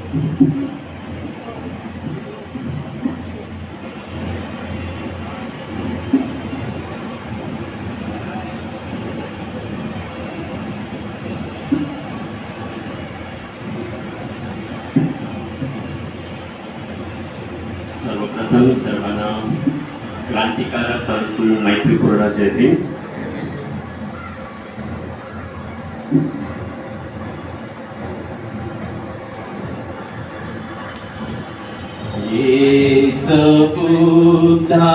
सर्वप्रथम सर्वांना क्रांतिकारक परंतु मैत्रीपूर्ण जय भीम. येच बुद्धा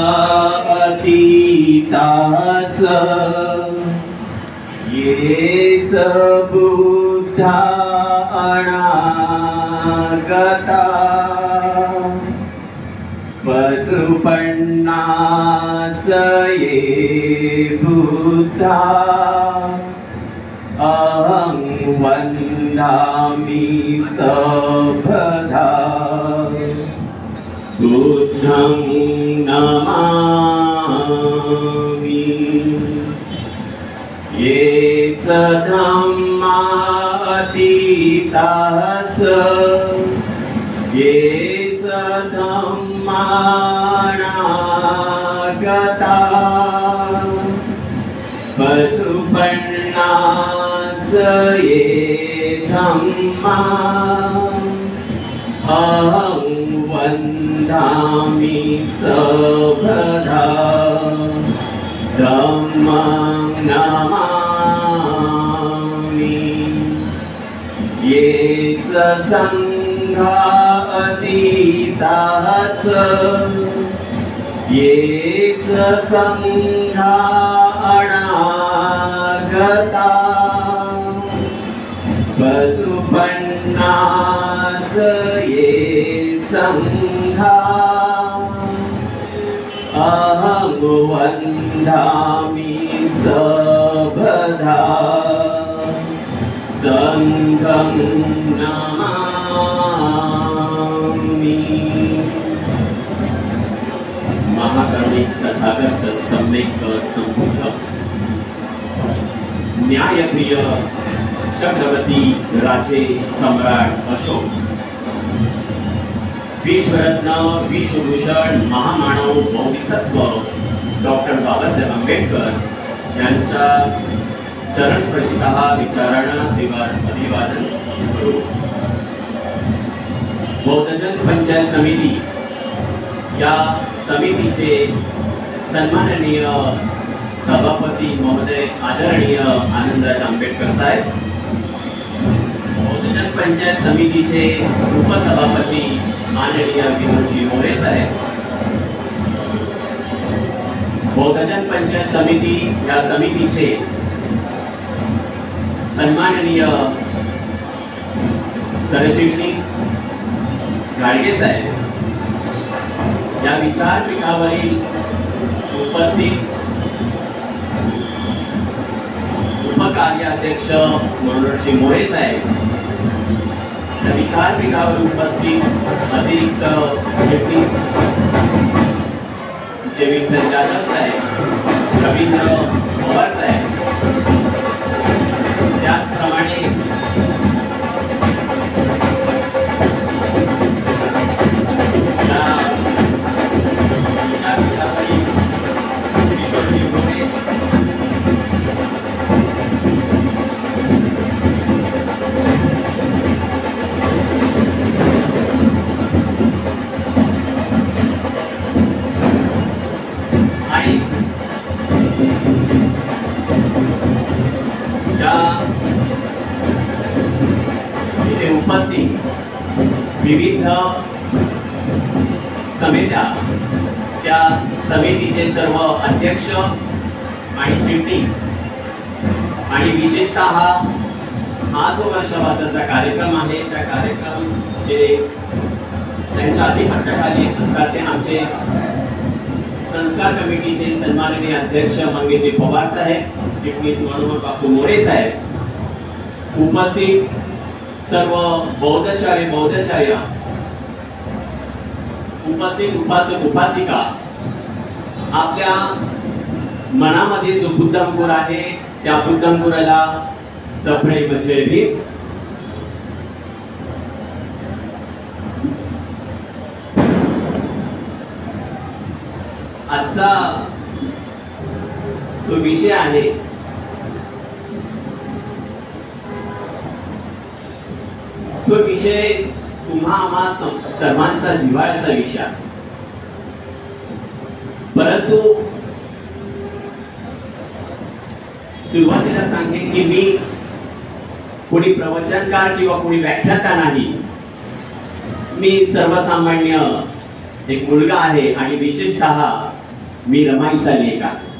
अतीताच, येच बुद्धा अनागता, पचुपन्नास ये बुद्धा अहं वन्दामि सर्वदा. बुद्धं नमामि. ये च धम्मा अतीताच, ये च धम्मानागता, पचुपन्नास ये धम्मा अहं वन्दामि सर्वदा. धम्मं नमामि. ये च संघा अतीताच, ये च संघा अनागता, पचुपन्नास ये संघा अहं वन्दामि सर्वदा. संघं नमामि. महाकरुणिक तथागत सम्यक संबुद्ध न्यायप्रिय चक्रवर्ती राजे सम्राट अशोक, विश्वरत्न विश्वभूषण महामानव बोधिसत्व डॉक्टर बाबासाहेब आंबेडकर यांच्या चरणस्पर्शितः विचारांना अभिवादन करू. बौद्धजन पंचायत समिती या समितीचे सन्माननीय सभापती महोदय आदरणीय आनंदराज आंबेडकर साहेब, बौद्धजन पंचायत समितीचे उपसभापती माननीय विनोदजी मोरे साहेब, बौद्धजन पंचायत समिती या समितीचे सन्माननीय सरचिटणीस गाडगे साहेब, या विचारपीठावरील उपस्थित उपकार्याध्यक्ष मनोहरजी मोरे साहेब, या विचारपीठावर उपस्थित अतिरिक्त जयविंदर जाधव साहेब, रवींद्र पवार साहेब, त्याचप्रमाणे विविध समित्या, त्या समितीचे सर्व अध्यक्ष आणि चिटणीस, आणि विशेषतः हा जो वर्षभराचा कार्यक्रम आहे, त्या कार्यक्रम जे त्यांच्या अधिपत्याखाली असतात ते आमचे संस्कार कमिटीचे सन्माननीय अध्यक्ष मंगेशजी पवार साहेब, चिटणीस मनोहर बापू मोरे साहेब, उपस्थित सर्व बौद्धचार्य बौद्धचार्य, उपस्थित उपासक उपासिका, आपल्या मनामध्ये जो बुद्धंकुर आहे त्या बुद्धंकुराला सप्रेम जय भीम. आजचा जो विषय आहे तो विषय तुम्हा आम्हा सर्वांचा जिव्हाळ्याचा विषय आहे. परंतु सुरुवातीला सांगेन की मी कोणी प्रवचनकार किंवा कोणी व्याख्याता नाही. मी सर्वसामान्य एक मुलगा आहे आणि विशेषतः मी रमाईचा लेख आहे.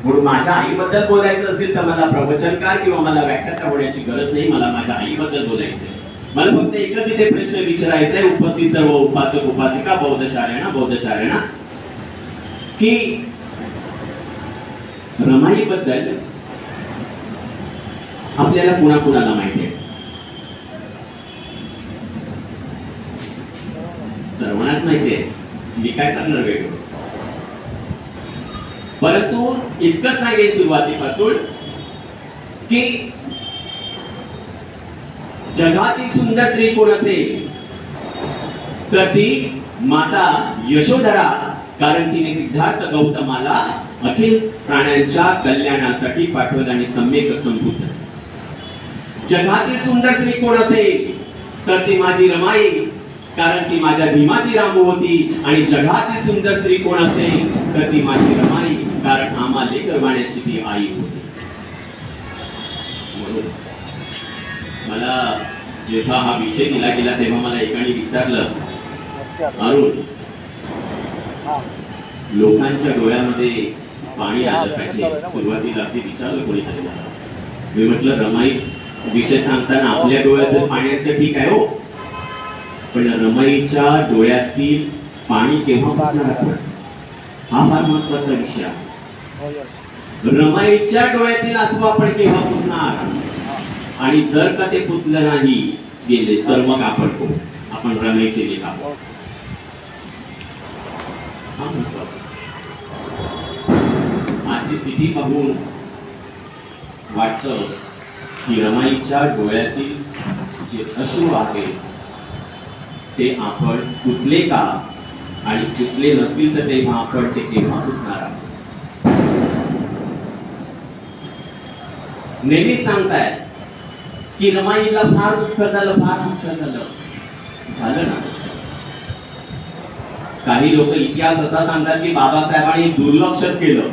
म्हणून माझ्या आईबद्दल बोलायचं असेल तर मला प्रवचनकार किंवा मला व्याख्याता होण्याची गरज नाही. मला माझ्या आईबद्दल बोलायचंय. मला फक्त एकच इथे प्रश्न विचारायचा आहे, उपस्थित सर्व उपासक उपासिका बौद्धचार्यांना की रमाईबद्दल आपल्याला कुणाकुणाला माहिती आहे? सर्वांनाच माहिती आहे. मी काय करणार वेगळं. परंतु इतकंच सांगेल सुरुवातीपासून की जगातील सुंदर स्त्री कोण असेल तर ती माता यशोधरा. कारण तिने सिद्धार्थ गौतमाला अखिल प्राण्यांच्या कल्याणासाठी पाठवलं आणि सम्यक संभूत. जगातील सुंदर स्त्री कोण असेल तर ती माझी रमाई. कारण ती माझ्या भीमाची रामू होती. आणि जगातील सुंदर स्त्री कोण असेल तर ती माझी रमाई. कारण आम्हा लेकर वाण्याची ती आई होती. म्हणून मला जेव्हा हा विषय दिला गेला तेव्हा मला एकाने विचारलं, अरुण, लोकांच्या डोळ्यामध्ये पाणी आलं पाहिजे. सुरुवातीला ते विचारलं कोणीतरी मला. मी म्हटलं रमाई विषय सांगताना आपल्या डोळ्यात पाण्याचं ठीक आहे हो, पण रमाईच्या डोळ्यातील पाणी केव्हा पुसणार हा फार महत्वाचा विषय आहे. रमाईच्या डोळ्यातील आसू आपण केव्हा पुसणार? आणि जर का ते पुसलं नाही गेले तर मग आपण कोण? आपण रमाईचे लेख आहोत. हा महत्वाचा. आजची स्थिती पाहून वाटतं की रमाईच्या डोळ्यातील जे अश्रू आहे ते आपण पुसले का? आणि पुसले नसतील तर तेव्हा आपण ते केव्हा पुसणार आहोत? नेहमी सांगताय की रमाईला फार दुःख झालं झालं ना. काही लोक इतिहास असा सांगतात की बाबासाहेबांनी दुर्लक्ष केलं.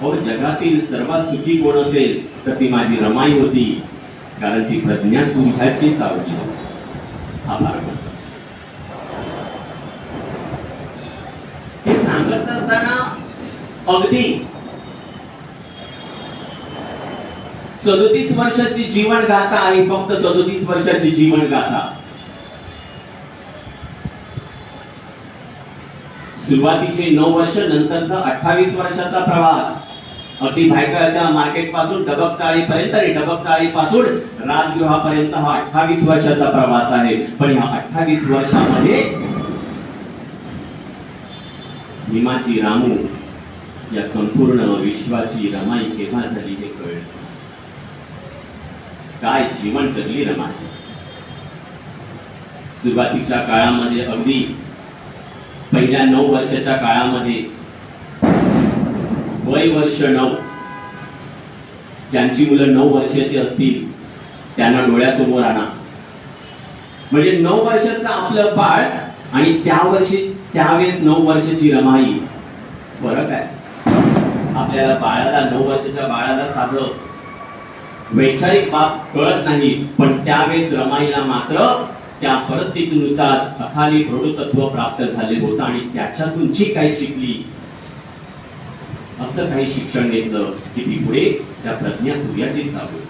हो, जगातील सर्वात सुखी कोण असेल तर ती माझी रमाई होती. कारण ती प्रज्ञा सुंदराची सावली. हा फार हे सांगत असताना अगदी 37 वर्षाची जीवन गाथा आहे. फक्त 37 वर्षाची जीवन गाथा. सुरुवातीचे 9 वर्ष, नंतरचा 28 वर्षाचा प्रवास. अगदी भायखळ्याच्या मार्केट पासून डबकचाळीपर्यंत आणि डबकचाळीपासून राजगृहापर्यंत हा 28 वर्षाचा प्रवास आहे. पण या 28 वर्षामध्ये भीमाची रामू या संपूर्ण विश्वाची रमाई केव्हा झाली हे कळलं. काय जीवन जगली रमाई. सुरुवातीच्या काळामध्ये अगदी पहिल्या 9 वर्षाच्या काळामध्ये वय वर्ष 9, ज्यांची मुलं 9 वर्षाची असतील त्यांना डोळ्यासमोर आणा. म्हणजे 9 वर्षाचं आपलं बाळ आणि त्यावेळेस 9 वर्षाची रमाई. फरक आहे. आपल्याला बाळाला 9 वर्षाच्या बाळाला साधं वैचारिक बाब कळत नाही, पण त्यावेळेस रमाईला मात्र त्या परिस्थितीनुसार अखाली प्रौढत्व प्राप्त झाले होतं आणि त्याच्यातून जी काही शिकली असं काही शिक्षण घेतलं की ती पुढे त्या प्रज्ञा सूर्याची सावली.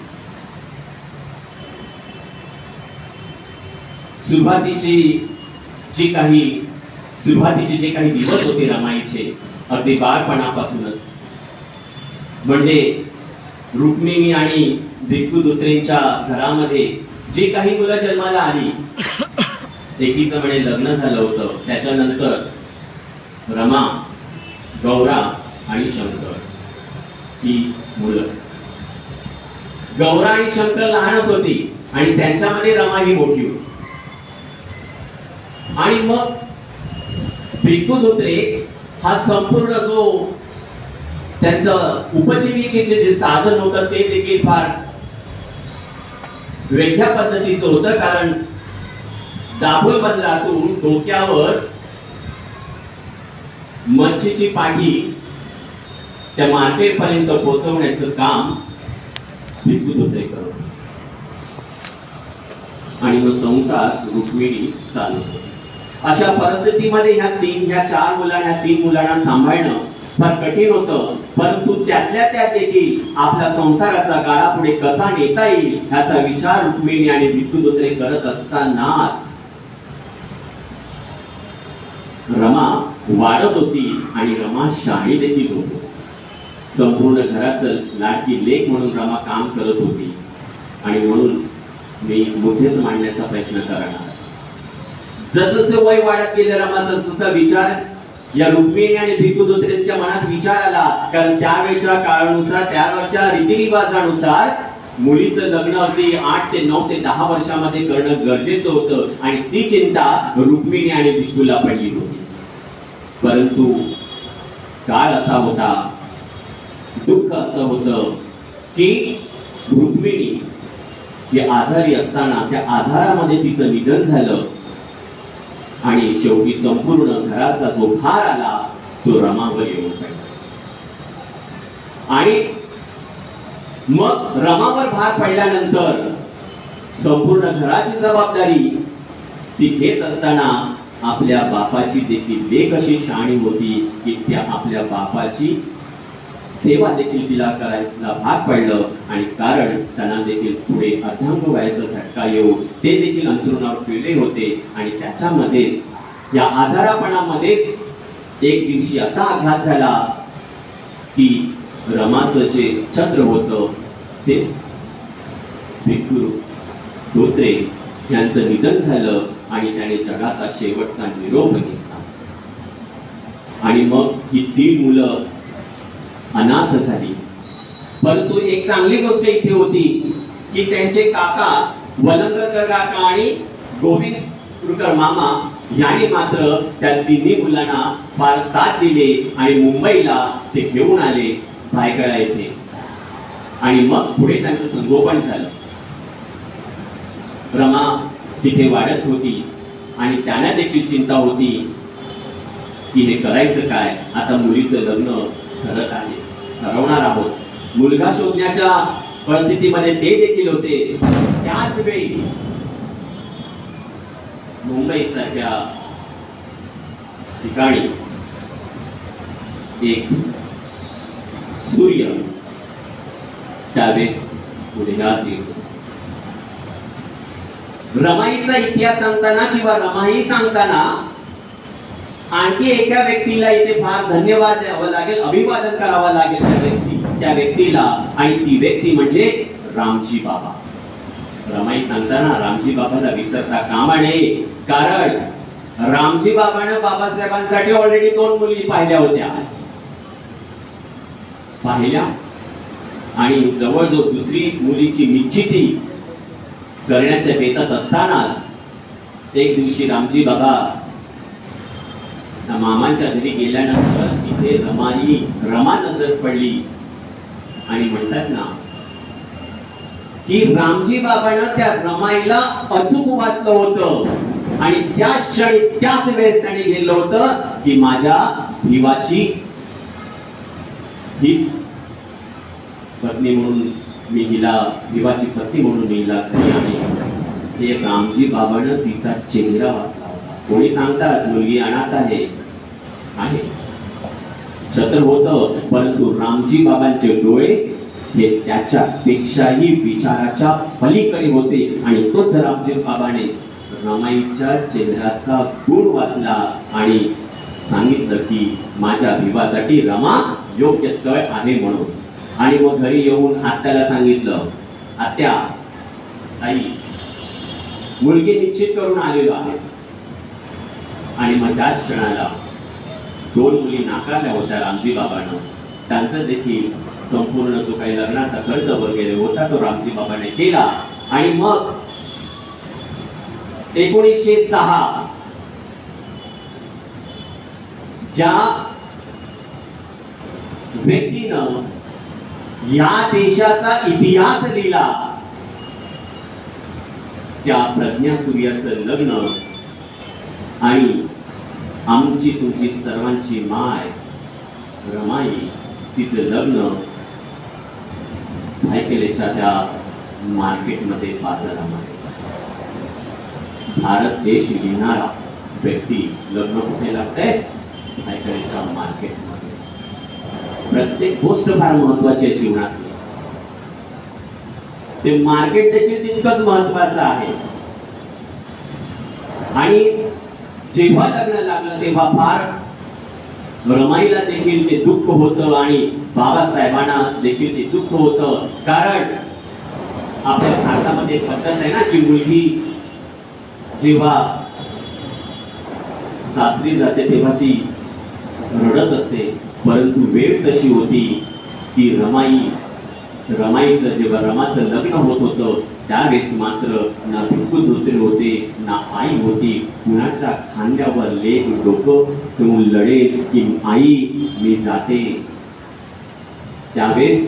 सुरुवातीचे जे काही दिवस होते रमाईचे अगदी बाळपणापासूनच, म्हणजे रुक्मिणी आणि भिक्खुदुत्रेंच्या घरामध्ये जे काही मुलं जन्माला आली, एकीचं म्हणे लग्न झालं होतं. त्याच्यानंतर रमा, गौरा आणि शंकर ही मुलं. गौरा आणि शंकर लहानच होती आणि त्यांच्यामध्ये रमा ही मोठी होती. आणि मग भिक्खुदुत्रे हा संपूर्ण जो त्यांचं उपजीविकेचे जे साधन होतं ते देखील फार वेगळ्या पद्धतीचं होतं. कारण दाभोळ बंदरातून डोक्यावर मच्छीची पाठी त्या मार्केट पर्यंत पोहोचवण्याचं काम भिक्खू धोत्रे करत होते. आणि मग संसार रुक्मिणी चालू होते. अशा परिस्थितीमध्ये ह्या चार मुलांना, ह्या 3 मुलांना सांभाळणं फार कठीण होतं. परंतु त्यातल्या त्यात देखील आपल्या संसाराचा गाडा पुढे कसा नेता येईल ह्याचा विचार रुक्मिणी आणि भिक्खू धोत्रे करत असतानाच रमा वाढत होती आणि रमा शाही देखील होती. संपूर्ण घराचं लाडकी लेक म्हणून रमा काम करत होती. आणि म्हणून मी मोठेच मांडण्याचा प्रयत्न करणार. जसं वय वाढत गेलं रमा तसं विचार या रुक्मिणी आणि भिक्खू धोत्रेंच्या मनात विचार आला. कारण त्यावेळच्या काळानुसार, त्यावेळच्या रीतिरिवाजानुसार मुलीचं लग्न अगदी 8 ते 9 ते 10 वर्षामध्ये करणं गरजेचं होतं. आणि ती चिंता रुक्मिणी आणि भिक्खूला पडली होती. परंतु काळ असा होता, दुःख असं होतं की रुक्मिणी ही आजारी असताना त्या आजारामध्ये तिचं निधन झालं. आणि शेवटी संपूर्ण घराचा जो भार आला तो रमावर येऊन पडला. आणि मग रमावर भार पडल्यानंतर संपूर्ण घराची जबाबदारी ती घेत असताना आपल्या बापाची देखील लेक अशी शहाणी होती की त्या आपल्या बापाची सेवा देखील तिला करायला भाग पडलं. आणि कारण त्यांना देखील पुढे अर्धांग वयाचा झटका येऊन ते देखील अंथरुणावर पिळले होते. आणि त्याच्यामध्ये या आजारापणामध्ये एक दिवशी असा आघात झाला की रमाचं जे छत्र होतं ते भिक्खू धोत्रे यांचं निधन झालं. आणि त्याने जगाचा शेवटचा निरोप घेतला. आणि मग ही 3 मुलं अनाथ झाली. परंतु एक चांगली गोष्ट इथे होती की त्यांचे काका वलंगकर काका आणि गोविंदकर मामा यांनी मात्र त्या 3 मुलांना फार साथ दिले आणि मुंबईला ते घेऊन आले भायखळा येथे. आणि मग पुढे त्यांचं संगोपन झालं. रमा तिथे वाढत होती आणि त्यांना देखील चिंता होती की हे करायचं काय. आता मुलीचं लग्न ठरवणार आहोत. मुलगा शोधण्याच्या परिस्थितीमध्ये ते देखील होते. त्याच वेळी मुंबई सारख्या ठिकाणी एक सूर्य त्यावेळेस उदयास येतो. रमाईचा इतिहास सांगताना किंवा रमाई सांगताना आणखी एका व्यक्तीला इथे फार धन्यवाद द्यावं लागेल, अभिवादन करावं लागेल त्या व्यक्तीला. आणि ती व्यक्ती म्हणजे रामजी बाबा. रमाई सांगताना रामजी बाबाला विसरता कामा नये. कारण रामजी बाबानं बाबासाहेबांसाठी ऑलरेडी 2 मुली पाहिल्या होत्या. आणि जवळजवळ दुसरी मुलीची निश्चिती करण्याच्या बेतात असतानाच एक दिवशी रामजी बाबा मामांच्या घरी गेल्यानंतर तिथे रमा नजर पडली. आणि म्हणतात ना की रामजी बाबानं त्या रमाईला अचूक वाचलं होतं. आणि त्याच क्षणी त्याच वेळेस त्याने गेलं होतं की माझ्या भिवाची हीच पत्नी म्हणून मी हिला भिवाची पत्नी म्हणून मी हिला घरी आणली. हे रामजी बाबानं तिचा चेहरा वाचला होता. कोणी सांगतात मुलगी अनाथ आहे, छत्र होतं. परंतु रामजी बाबांचे डोळे हे त्याच्यापेक्षाही विचाराच्या पलीकडे होते. आणि तोच रामजी बाबाने रमाईच्या चेहऱ्याचा गुण वाचला आणि सांगितलं की माझ्या भिवासाठी रमा योग्य स्थळ आहे म्हणून. आणि मग घरी येऊन आत्याला सांगितलं, आत्या आई मुलगी निश्चित करून आलेलो आहे. आणि मग त्याच क्षणाला 2 मुली नाकारल्या होत्या रामजी बाबांना. त्यांचं देखील संपूर्ण जो काही लग्नाचा खर्च वगैरे होता तो रामजी बाबाने केला. आणि मग 1906 ज्या व्यक्तीनं या देशाचा इतिहास लिहिला, त्या प्रज्ञा सूर्याचं लग्न आणि आमची तुमची सर्वांची माय रमाई तिचं लग्न भायखळ्याच्या त्या मार्केटमध्ये बाजारामध्ये. भारत देश लिहिणारा व्यक्ती लग्न कुठे लागतंय? भायखळ्याच्या मार्केटमध्ये. प्रत्येक गोष्ट फार महत्वाची आहे जीवनातली. ते मार्केट देखील तितकंच महत्वाचं आहे. आणि जेव्हा लग्न लागलं तेव्हा फार रमाईला देखील ते दुःख होतं आणि बाबासाहेबांना देखील ते दुःख होतं. कारण आपल्या भारतामध्ये पद्धत आहे ना की मुलगी जेव्हा सासरी जाते तेव्हा ती रडत असते. परंतु वेळ तशी होती की रमाईचं जेव्हा रमाचं लग्न होत होतं त्यावेळेस मात्र ना धोत्रे होते ना आई होती. कुणाच्या खांद्यावर लेक डोकं ठेवून लढेल की आई मी जाते. त्यावेळेस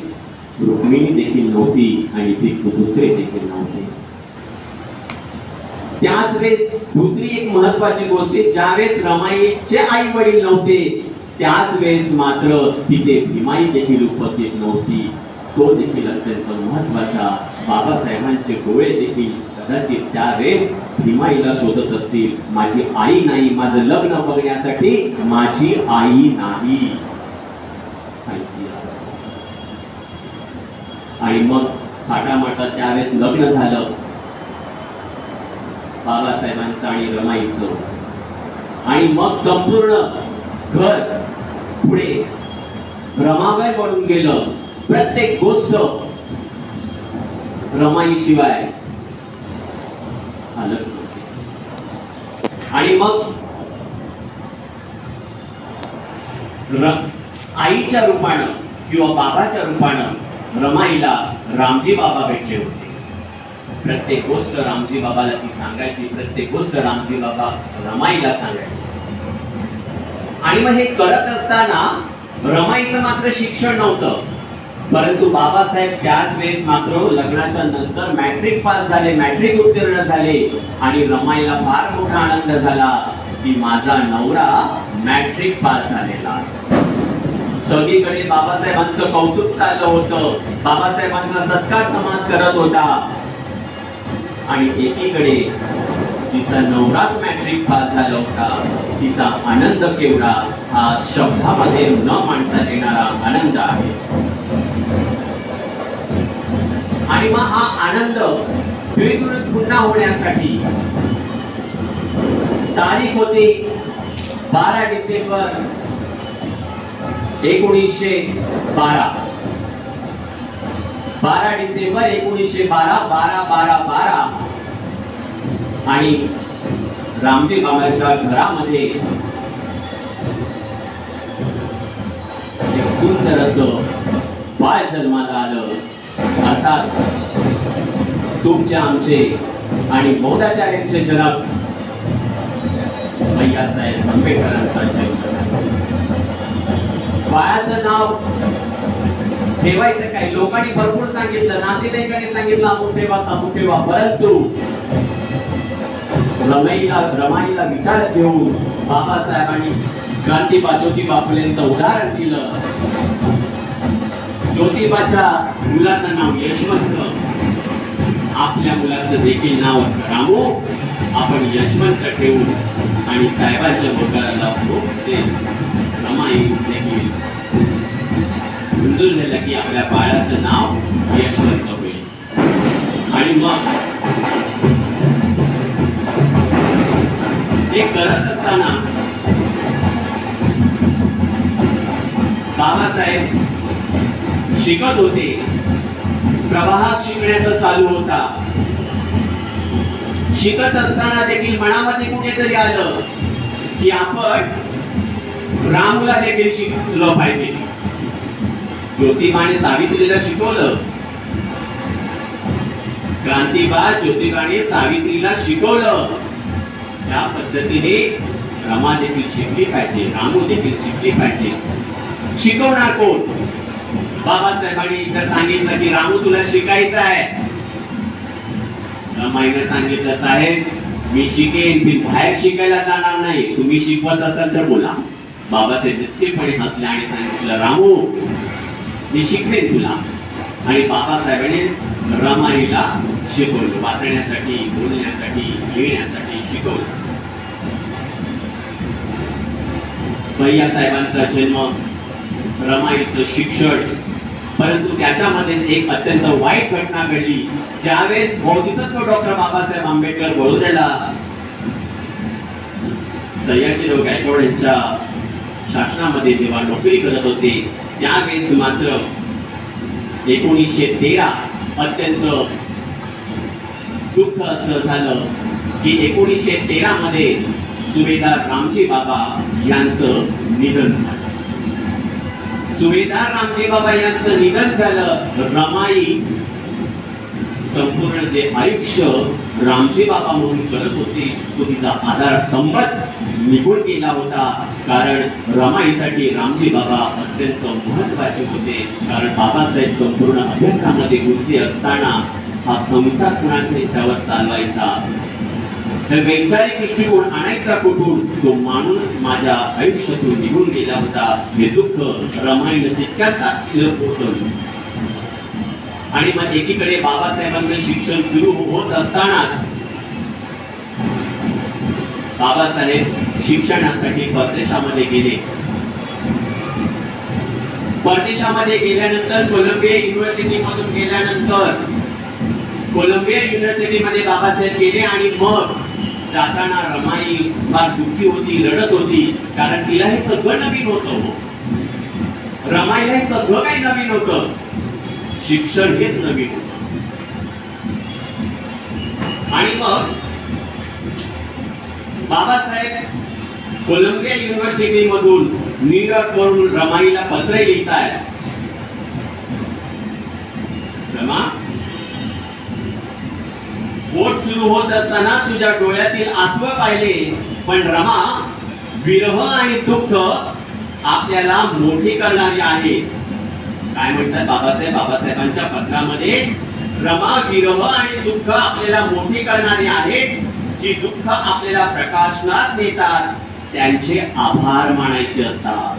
रुक्मिणी देखील नव्हती आणि ती धोत्रे देखील नव्हते. त्याच वेळेस दुसरी एक महत्वाची गोष्ट, ज्यावेळेस रमाईचे आई वडील नव्हते त्याच वेळेस मात्र तिथे भीमाई देखील उपस्थित नव्हती. तो देखील अत्यंत महत्वाचा. बाबासाहेबांचे डोळे देखील कदाचित त्यावेळेस भीमाईला शोधत असतील. माझी आई नाही, माझं लग्न बघण्यासाठी माझी आई नाही. आणि मग थाटामाटा त्यावेळेस लग्न झालं बाबासाहेबांचं आणि रमाईचं. आणि मग संपूर्ण घर पुढे रमाबाई बनून गेलं. प्रत्येक गोष्ट रमाई शिवाय हालत नव्हती. आणि मग आईच्या रूपानं किंवा बाबाच्या रूपानं रमाईला रामजी बाबा भेटले होते. प्रत्येक गोष्ट रामजी बाबाला ती सांगायची, प्रत्येक गोष्ट रामजी बाबा रमाईला सांगायची. आणि मग हे करत असताना रमाईचं मात्र शिक्षण नव्हतं. परंतु बाबासाहेब त्याच वेळेस मात्र लग्नाच्या नंतर मॅट्रिक पास झाले, मॅट्रिक उत्तीर्ण झाले. आणि रमाईला फार मोठा आनंद झाला की माझा नवरा मॅट्रिक पास झालेला. सगळीकडे बाबासाहेबांचं कौतुक चाललं होतं, बाबासाहेबांचा सत्कार समाज करत होता. आणि एकीकडे तिचा नवराच मॅट्रिक पास झाला होता. तिचा आनंद केवढा हा शब्दामध्ये न मांडता येणारा आनंद आहे. आणि मग हा आनंद द्विगुणित पुन्हा होण्यासाठी तारीख होती 12 डिसेंबर 1912. 12 डिसेंबर 1912, 12-12-12. आणि रामजी बाबांच्या घरामध्ये एक सुंदर असं बाळ जन्माला आलं. अर्थात तुमचे आमचे आणि बौद्धाचार्यांचे जनक भैयासाहेब आंबेडकरांचा जन्म झाला. बाळाचं नाव ठेवायचं काय? लोकांनी भरपूर सांगितलं, नातेवाईकांनी सांगितलं अमुक ठेवा, परंतु रमाईला विचार घेऊन बाबासाहेबांनी क्रांतीबा ज्योतिबा फुलेंचं उदाहरण दिलं. ज्योतिबाच्या मुलाचं नाव यशवंत, आपल्या मुलाचं देखील नाव रामू आपण यशवंत ठेवू. आणि साहेबांच्या बोटाला रमाई देखील मंजूर झालं की आपल्या बाळाचं नाव यशवंत होईल. आणि मग हे करत असताना बाबासाहेब शिकत होते. प्रवाह शिकण्याचा चालू होता. शिकत असताना देखील मनामध्ये कुठेतरी आलं की आपण रामूला देखील शिकलं पाहिजे. ज्योतिबाने सावित्रीला शिकवलं, क्रांतीबा ज्योतिबाने सावित्रीला शिकवलं. त्या पद्धतीने रमा देखील शिकली पाहिजे, रामू देखील शिकली पाहिजे. शिकवणार कोण? बाबासाहेबांनी इथं सांगितलं की रामू तुला शिकायचं आहे. रमाईने सांगितलं साहेब मी शिकेन, मी बाहेर शिकायला जाणार नाही, तुम्ही शिकवत असाल तर बोला. बाबासाहेब निस्तेपणे हसले आणि सांगितलं रामू मी शिकवेन तुला. आणि बाबासाहेबांनी रमाईला शिकवलं, वाचण्यासाठी, बोलण्यासाठी, लिहिण्यासाठी शिकवलं. भैया साहेबांचा जन्म, रमाईचं शिक्षण, परंतु त्याच्यामध्ये एक अत्यंत वाईट घटना घडली. ज्यावेळेस बौद्धिसत्व डॉक्टर बाबासाहेब आंबेडकर बडोद्याला सयाजीराव गायकवाड यांच्या शासनामध्ये जेव्हा नोकरी करत होते, त्यावेळेस मात्र 1913 अत्यंत दुःख असं झालं की 1913 मध्ये सुभेदार रामजी बाबा यांचं निधन झालं. सुभेदार रामजी बाबा यांचं निधन झालं. रमाई संपूर्ण जे आयुष्य रामजी बाबा म्हणून करत होती तो तिचा आधारस्तंभच निघून गेला होता. कारण रमाईसाठी रामजी बाबा अत्यंत महत्वाचे होते. कारण बाबासाहेब संपूर्ण अभ्यासामध्ये गुंतले असताना हा संसार कुणाच्या हितावर चालवायचा, तर वैचारिक दृष्टिकोन आणायचा कुठून, तो माणूस माझ्या आयुष्यातून निघून गेला होता. हे दुःख रमाईने तितक्यात पोहोचवलं. आणि मग एकीकडे बाबासाहेबांचं शिक्षण सुरू होत असतानाच बाबासाहेब शिक्षणासाठी परदेशामध्ये गेले. परदेशामध्ये गेल्यानंतर कोलंबिया युनिव्हर्सिटी मधून गेल्यानंतर कोलंबिया युनिव्हर्सिटीमध्ये बाबासाहेब गेले. आणि मग जाताना रमाई फार दुःखी होती, रडत होती, कारण तिला हे सगळं नवीन होतं. रमाईला हे सगळं काही नवीन होतं, शिक्षण हेच नवीन होतं. आणि मग बाबासाहेब कोलंबिया युनिव्हर्सिटी मधून न्यूयॉर्क वरून रमाईला पत्र लिहितायत. रमा, बोट सुरू होत असताना तुझ्या डोळ्यातील आसव पाहिले, पण रमा विरह आणि दुःख आपल्याला मोठी करणारी आहे. काय म्हणतात बाबासाहेब? बाबासाहेबांच्या पत्रामध्ये रमा विरह आणि दुःख आपल्याला मोठी करणारी आहेत. जी दुःख आपल्याला प्रकाशनात नेतात त्यांचे आभार मानायचे असतात.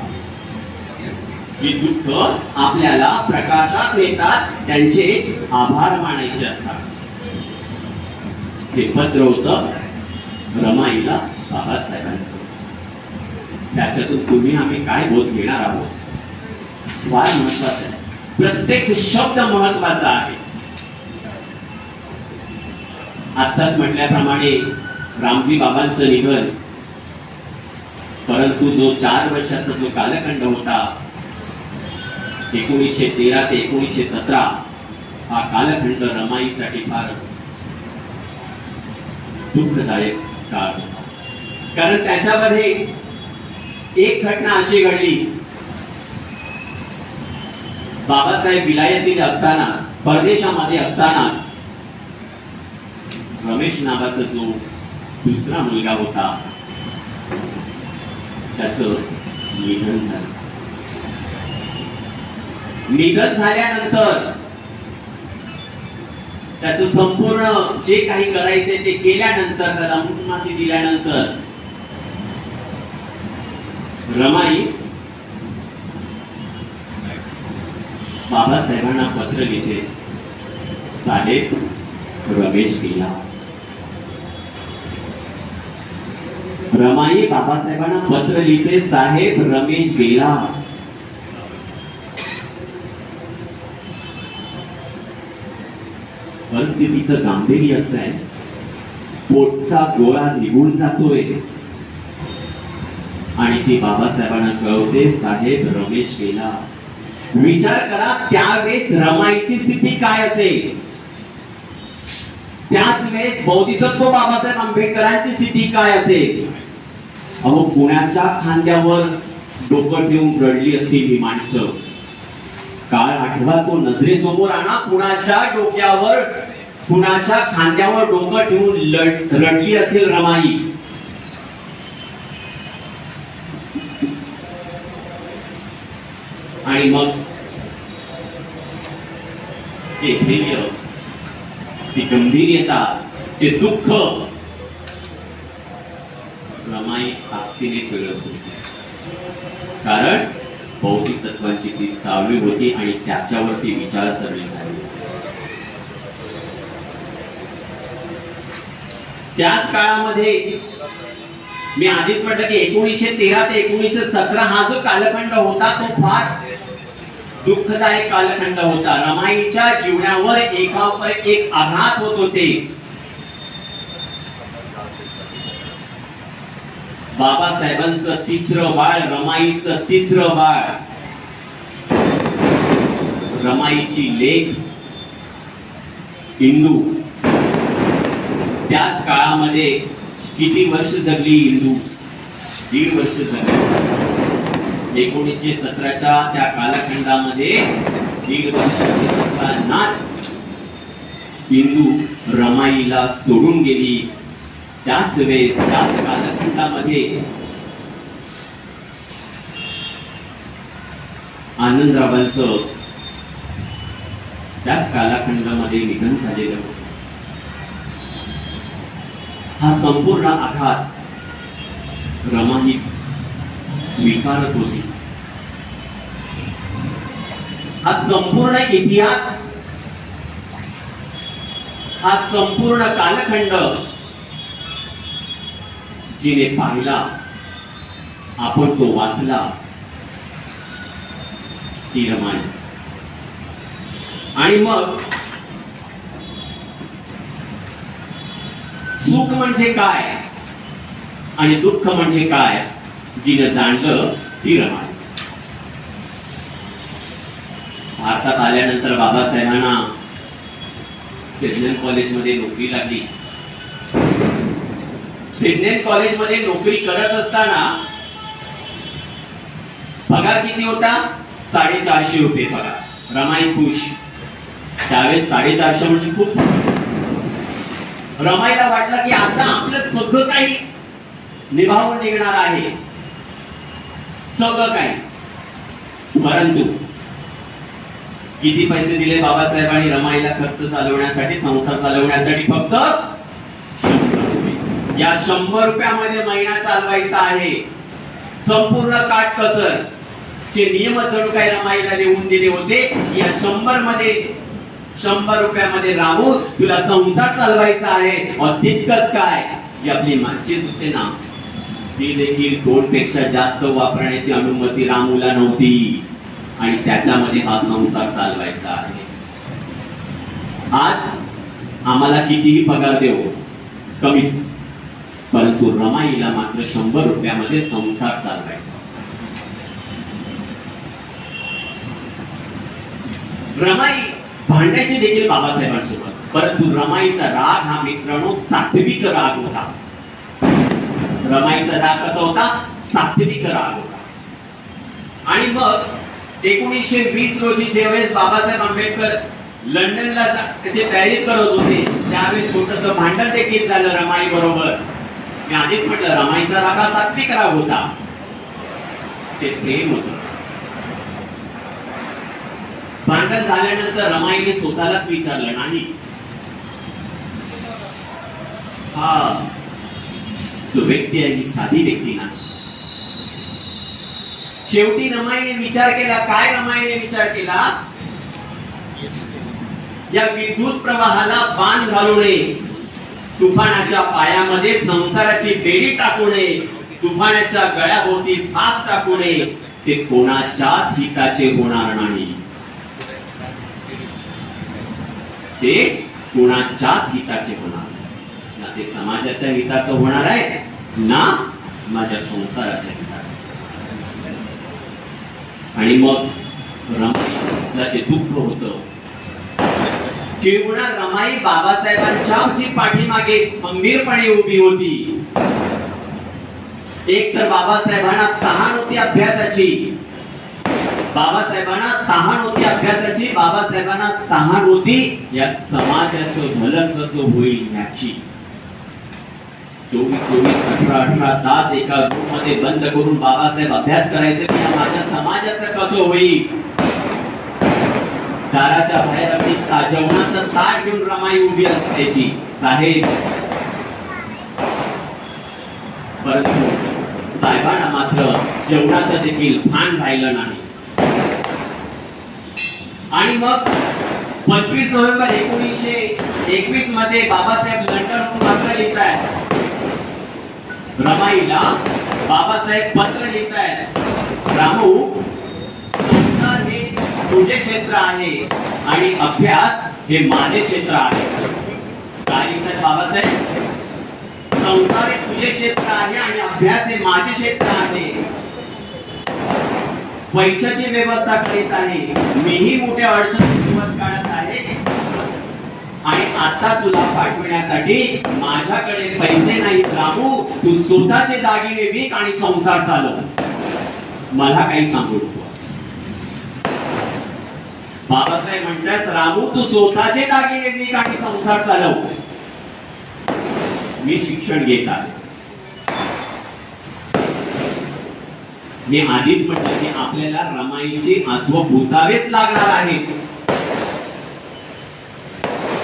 जी दुःख आपल्याला प्रकाशात नेतात त्यांचे आभार मानायचे असतात. हे पत्र होतं रमाईला बाबासाहेबांचं. त्याच्यातून तुम्ही आम्ही काय बोध घेणार आहोत फार महत्वाचं आहे. प्रत्येक शब्द महत्वाचा आहे. आत्ताच म्हटल्याप्रमाणे रामजी बाबांचं निधन, परंतु जो 4 वर्षाचा जो कालखंड होता 1913 ते 1917 हा कालखंड रमाईसाठी फार दुःखदायक काळ होता. कारण त्याच्यामध्ये एक घटना अशी घडली, बाबासाहेब विलायतीत असताना, परदेशामध्ये असताना रमेश नावाचा जो दुसरा मुलगा होता त्याचं निधन झालं. निधन झाल्यानंतर त्याचं संपूर्ण जे काही करायचे ते केल्यानंतर, त्याला मुक्तमाती दिल्यानंतर रमाई बाबासाहेबांना पत्र लिहिते, साहेब रमेश गेला. रमाई बाबासाहेबांना पत्र लिहिते, साहेब रमेश गेला. परिस्थितीचं गांभीर्य असं आहे, पोटचा गोळा निघून जातोय आणि ती बाबासाहेबांना कळवते, साहेब रमेश गेला. विचार करा त्यावेळेस रमाईची स्थिती काय असेल, त्याच वेळेस बौद्धिसत्व बाबासाहेब आंबेडकरांची स्थिती काय असेल. अहो, पुण्याच्या खांद्यावर डोकं ठेवून रडली असतील ही माणसं. काळ आठवा तो नजरेसमोर आणा, कुणाच्या डोक्यावर, कुणाच्या खांद्यावर डोकं ठेवून रडली असेल रमाई. आणि मग ते धैर्य, ती गंभीरता, ते दुःख रमाई ताकदीने कळत होती. कारण बोधिसत्वांची ती सावली होती आणि त्याच्यावरती विचारसरणी झाली. त्याच काळामध्ये मी आधीच म्हटलं की 1913 ते 1917 हा जो कालखंड होता तो फार दुःखदायक कालखंड होता. रमाईच्या जीवनावर एकावर एक आघात होत होते. बाबासाहेबांचं तिसरं बाळ, रमाईचं तिसरं बाळ, रमाईची लेक इंदू. त्याच काळामध्ये किती वर्ष जगली इंदू? 1.5 वर्ष जगली. 1917च्या त्या कालखंडामध्ये 1.5 वर्ष असतानाच इंदू रमाईला सोडून गेली. त्याच वेळेस त्याच कालखंडामध्ये आनंदरावांचं त्याच कालखंडामध्ये निधन झालेलं होतं. हा संपूर्ण आघात रमाई स्वीकारत होती. हा संपूर्ण इतिहास, हा संपूर्ण कालखंड जिने पाहिला, आपण तो वाचला, ती रमाई. आणि मग सुख म्हणजे काय आणि दुःख म्हणजे काय जिने जाणलं, ती रमाई. भारतात आल्यानंतर बाबासाहेबांना सिडनेल कॉलेजमध्ये नोकरी लागली. सिडनेल कॉलेजमध्ये नोकरी करत असताना पगार किती होता? 450 रुपये पगार. रमाई खुश. त्यावेळेस 450 म्हणजे खूप. रमाईला वाटलं की आता आपलं सगळं काही निभावून निघणार आहे, सगळं काही. परंतु किती पैसे दिले बाबासाहेबांनी रमाईला खर्च चालवण्यासाठी, संसार चालवण्यासाठी? फक्त 100 रुपये. या 100 रुपयामध्ये महिना चालवायचा आहे. संपूर्ण काटकसर चे नियम जणू काही रमाईला लिहून दिले होते. या 100 रुपयामध्ये राहून तुला संसार चालवायचा आहे. तितकंच काय, जी आपली माचीस असते ना, ती देखील 2 पेक्षा जास्त वापरण्याची अनुमती रामूला नव्हती. आणि त्याच्यामध्ये हा संसार चालवायचा आहे. आज आम्हाला कितीही पगार देऊ, कमीच. परंतु रमाईला मात्र 100 रुपयामध्ये संसार चालवायचा. रमाई भांडण्याची देखील बाबासाहेबांसोबत. परंतु रमाईचा राग हा मित्रांनो सात्विक राग होता. रमाईचा राग कसा होता? सात्विक राग होता. आणि मग 1920 रोजी ज्यावेळेस बाबासाहेब आंबेडकर लंडनला त्याची तयारी करत होते, त्यावेळेस छोटस भांडण देखील झालं रमाई बरोबर. मी आधीच म्हटलं रमाईचा राग हा सात्विक राग होता, ते प्रेम होतं. भांडण झाल्यानंतर रमाईने स्वतःलाच विचारलं, नाही हा जो व्यक्ती आहे ही साधी व्यक्ती नाही. शेवटी रमाईने विचार केला. काय रमाईने विचार केला? या विद्युत प्रवाहाला बांध घालू नये, तुफानाच्या पायामध्ये संसाराची बेडी टाकू नये, तुफानाच्या गळ्याभोवती फास टाकू नये. ते कोणाच्याच हिताचे होणार नाही. ते कोणाच्याच हिताचे होणार नाही. ना ते समाजाच्या हिताचं होणार आहे, ना माझ्या संसाराच्या हिताचं. आणि मग रमाईला जे दुःख होतं, केवळ रमाई बाबासाहेबांच्या जी पाठीमागे खंबीरपणे उभी होती. एक तर बाबासाहेबांना तहान होती अभ्यासाची, बाबासाहेबांना तहान होती अभ्यासाची, बाबासाहेबांना तहान होती या समाजाचं भलं कसं होईल याची. 24 18 तास एका रूम मध्ये बंद करून बाबासाहेब अभ्यास करायचे, तर माझ्या समाजाचं कसं होईल? दाराच्या बाहेर अगदी जेवणाचं ताट घेऊन रमाई उभी असायची, साहेब. परंतु साहेबांना मात्र जेवणाचं देखील भान राहिलं नाही. आणि मग 25 नोव्हेंबर 1921 मध्ये बाबासाहेब लंडनहून पत्र लिहितायत रमाईला. बाबासाहेब पत्र लिहितायत, रामू, संसार हे तुझे क्षेत्र आहे आणि अभ्यास हे माझे क्षेत्र आहे. काय लिहितात बाबासाहेब? संसार हे तुझे क्षेत्र आहे आणि अभ्यास हे माझे क्षेत्र आहे. पैशाची व्यवस्था करीत आहे, मीही मोठ्या अडचणीत काढत आहे आणि आता तुला पाठविण्यासाठी माझ्याकडे पैसे नाहीत. रामू, तू स्वतःचे दागिने विक आणि संसार चालव, मला काही सांगू नको. बाबासाहेब म्हणतात, रामू, तू स्वतःचे दागिने विक आणि संसार चालव, मी शिक्षण घेत आहे. मी आधीच म्हटलं की आपल्याला रमाईची आसव पुसावेच लागणार आहे.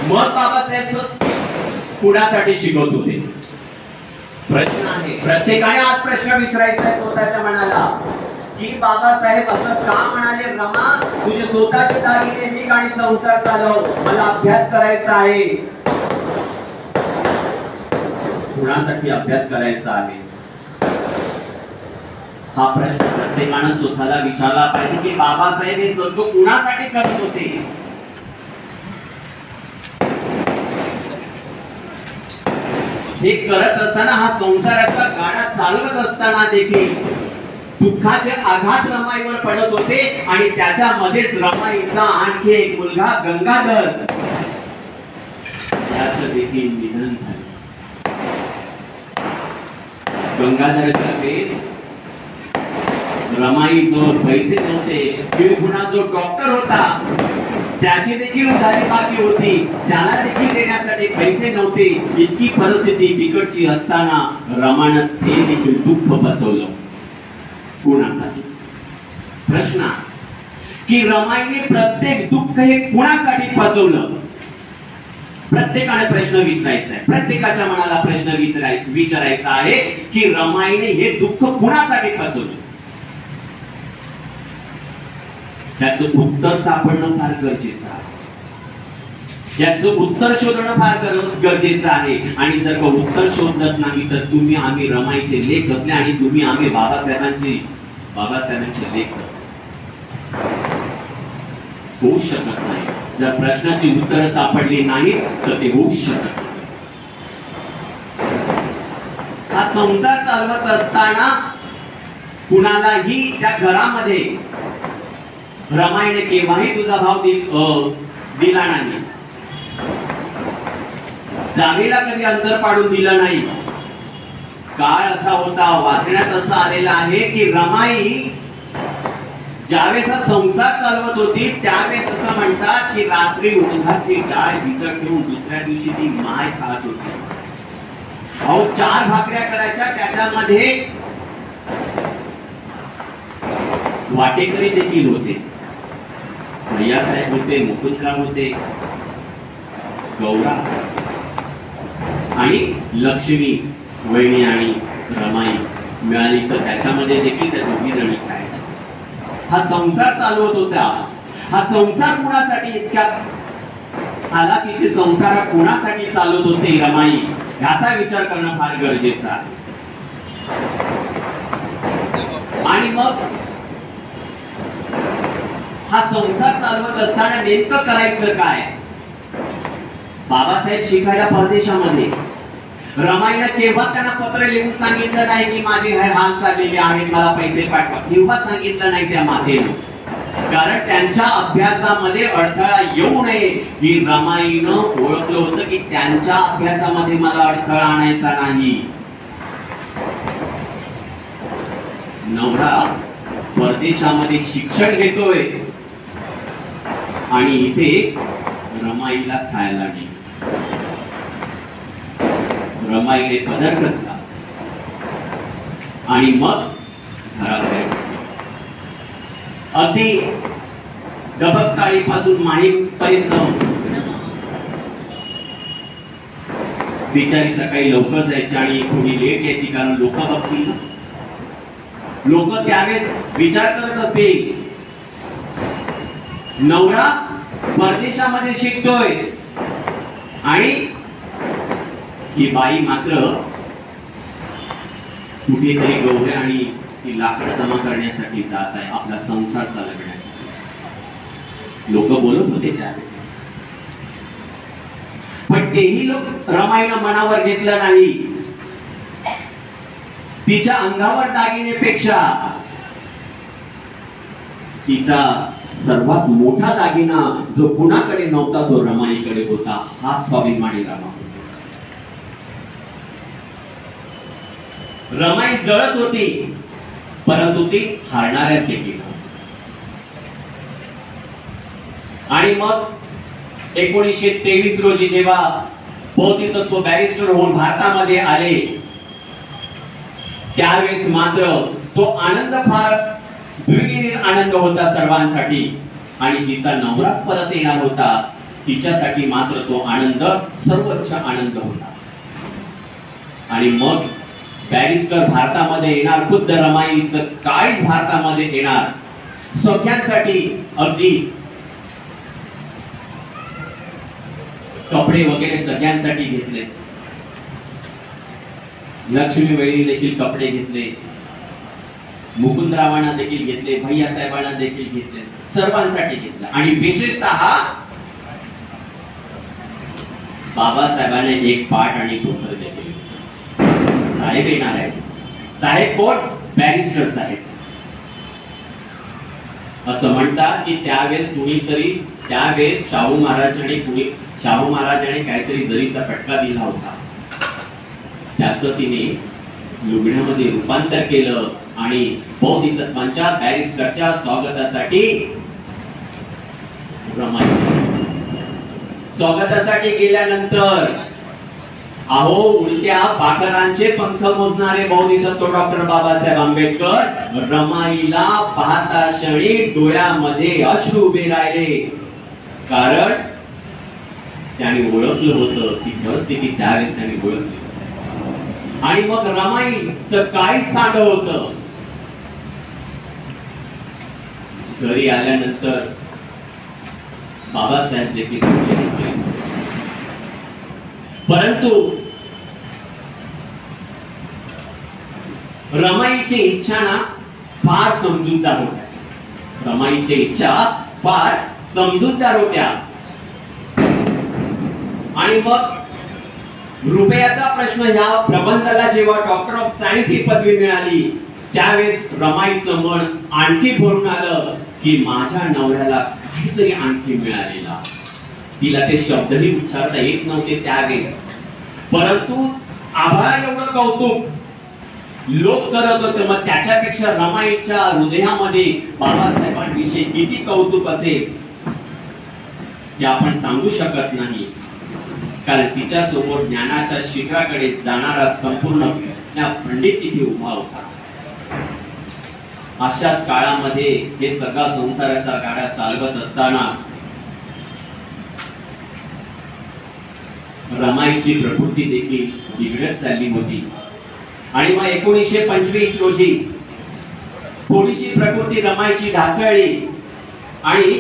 मग बाबासाहेब पुण्यासाठी शिकवत होते. प्रश्न आहे, प्रत्येकाने आज प्रश्न विचारायचा आहे स्वतःच्या मनाला की बाबासाहेब असं का म्हणाले? रमा, तुझे स्वतःचे दागिने विक आणि संसार चालव, मला अभ्यास करायचा आहे. कुणासाठी अभ्यास करायचा आहे? हा प्रश्न प्रत्येकानं स्वतःला विचारला पाहिजे की बाबासाहेब हे सर्व कुणासाठी करत होते? हे करत असताना, हा संसाराचा गाडा चालवत असताना देखील दुःखाचे आघात रमाईवर पडत होते आणि त्याच्यामध्येच रमाईचा आणखी एक मुलगा गंगाधर, त्याचं देखील निधन झालं. गंगाधरचा वेश रमाई जो पैसे नव्हते, बिलगुणा जो डॉक्टर होता, त्याची देखील उधारी बाकी होती, त्याला देखील देण्यासाठी पैसे नव्हते. इतकी परिस्थिती बिकटची असताना रमानं ते देखील दुःख पचवलं. कुणासाठी? प्रश्न की रमाईने प्रत्येक दुःख हे कुणासाठी पचवलं? प्रत्येकाने प्रश्न विचारायचा आहे, प्रत्येकाच्या मनाला प्रश्न विचारायचा आहे की रमाईने हे दुःख कुणासाठी पचवलं? त्याचं उत्तर सापडणं फार गरजेचं आहे. याचं उत्तर शोधणं फार गरजेचं आहे. आणि जर का उत्तर शोधत नाही तर तुम्ही आम्ही रमाईचे लेख असले आणि तुम्ही आम्ही बाबासाहेबांचे लेख असले, होऊ शकत नाही. जर प्रश्नाची उत्तर सापडली नाही तर ते होऊ शकत नाही. हा संसार चालवत असताना कुणालाही त्या घरामध्ये रमाईने केव्हाही तुझा भाव दिला नाही, जावेला कधी अंतर पाडून दिलं नाही. काळ असा होता, वाचण्यात असं आलेला आहे की रमाई ज्यावेळेस हा संसार चालवत होती त्यावेळेस असं म्हणतात की रात्री उडदाची डाळ भिजत ठेवून दुसऱ्या दिवशी ती माय खात होती. अहो, 4 भाकऱ्या करायच्या, त्याच्यामध्ये वाटेकरी देखील होते. भैयासाहेब होते, मुकुंदराव होते, गौरा आणि लक्ष्मी वहिनी आणि रमाई मिळाली तर त्याच्यामध्ये देखील त्या दोघी जणी काय. हा संसार चालवत होता. हा संसार कुणासाठी, इतक्या हालाकीचे संसार कुणासाठी चालवत होते रमाई, ह्याचा विचार करणं फार गरजेचं आहे. आणि मग हा संसार चालवत असताना नेमकं करायचं काय? बाबासाहेब शिकायला परदेशामध्ये. रमाईनं केव्हा त्यांना पत्र लिहून सांगितलं नाही की माझे हे हाल चाललेले आहेत, मला पैसे पाठवा, केव्हा सांगितलं नाही त्या मातेनं. कारण त्यांच्या अभ्यासामध्ये अडथळा येऊ नये ही रमाईनं ओळखलं होतं की त्यांच्या अभ्यासामध्ये मला अडथळा आणायचा नाही. नवरा परदेशामध्ये शिक्षण घेतोय आणि इथे रमाईला खायला नाही. रमाईने पदर कसला आणि मग घराबाहेर पडली. अगदी दबकताळीपासून माहीमपर्यंत बिचारी सकाळी लवकर जायची आणि थोडी लेट यायची, कारण लोक बघतील. लोक त्यावेळेस विचार करत असतील, नवरा परदेशामध्ये शिकतोय आणि ही बाई मात्र कुठेतरी गवऱ्या आणि ती लाकडं जमा करण्यासाठी जात आहे, आपला संसार चालवण्यासाठी. लोक बोलत होते त्यावेळेस, पण तेही लोक रमाईनं मनावर घेतलं नाही. तिच्या अंगावर दागिनेपेक्षा तिचा सर्वात मोठा दागिना जो कुणाकडे नव्हता तो रमाईकडे होता. हा स्वाभिमानी रमा. रमाई जळत होती, परंतु ती हारणाऱ्या देखील. आणि मग 1923 रोजी जेव्हा बोधिसत्व बॅरिस्टर होऊन भारतामध्ये आले, त्यावेळेस मात्र तो आनंद फार द्विगुणित आनंद होता सर्वांसाठी. आणि जिचा नवराच परत येणार होता तिच्यासाठी मात्र तो आनंद सर्वोच्च आनंद होता. आणि मग बॅरिस्टर भारतामध्ये येणार, खुद्द रमाईचं काळीच भारतामध्ये येणार. सगळ्यांसाठी अगदी कपडे वगैरे सगळ्यांसाठी घेतले. लक्ष्मी वेळी देखील कपडे घेतले, मुकुंदरावांना देखील घेतले, भैया साहेबांना देखील घेतले, सर्वांसाठी घेतलं. आणि विशेषतः बाबासाहेबांनी एक पाठ आणि धोतर देखील. साहेब येणार आहे. साहेब कोण? बॅरिस्टर साहेब. असं म्हणतात की त्यावेळेस कुणीतरी, त्यावेळेस शाहू महाराजांनी काहीतरी जरीचा फटका दिला होता, त्याचं तिने लुगड्यामध्ये रूपांतर केलं आणि बोधिसत्वांच्या बॅरिस्टरच्या स्वागतासाठी स्वागतासाठी गेल्यानंतर अहो उलट्या पाखरांचे पंख मोजणारे बोधिसत्व डॉक्टर बाबासाहेब आंबेडकर रमाईला पाहता क्षणी डोळ्यामध्ये अश्रू उभे राहिले. कारण त्यांनी ओळखलं होतं ती परिस्थिती, त्यावेळेस त्यांनी ओळखली. आणि मग रमाईचं काय सांड होतं. घरी आल्यानंतर बाबासाहेब देखील, परंतु रमाईची इच्छा ना फार समजूतदार होत्या. रमाईची इच्छा फार समजूतदार होत्या. आणि मग रुपयाचा प्रश्न, ह्या प्रबंधाला जेव्हा डॉक्टर ऑफ सायन्स ही पदवी मिळाली, त्यावेळेस रमाईचं मन आणखी भरून आलं की माझ्या नवऱ्याला काहीतरी आणखी मिळालेला. तिला ते शब्दही उच्चारता येत नव्हते त्यावेळेस, परंतु आभाळ एवढं कौतुक लोक करत होते. मग त्याच्यापेक्षा रमाईच्या हृदयामध्ये बाबासाहेबांविषयी किती कौतुक असेल हे आपण सांगू शकत नाही. कारण तिच्या समोर ज्ञानाच्या शिखराकडे जाणारा संपूर्ण पंडित तिथे उभा होता. अशाच काळामध्ये हे सगळा संसाराचा गाडा चालवत असताना रमाईची प्रकृती देखील बिघडत चालली होती. आणि मग 1925 रोजी थोडीशी प्रकृती रमाईची ढासळली आणि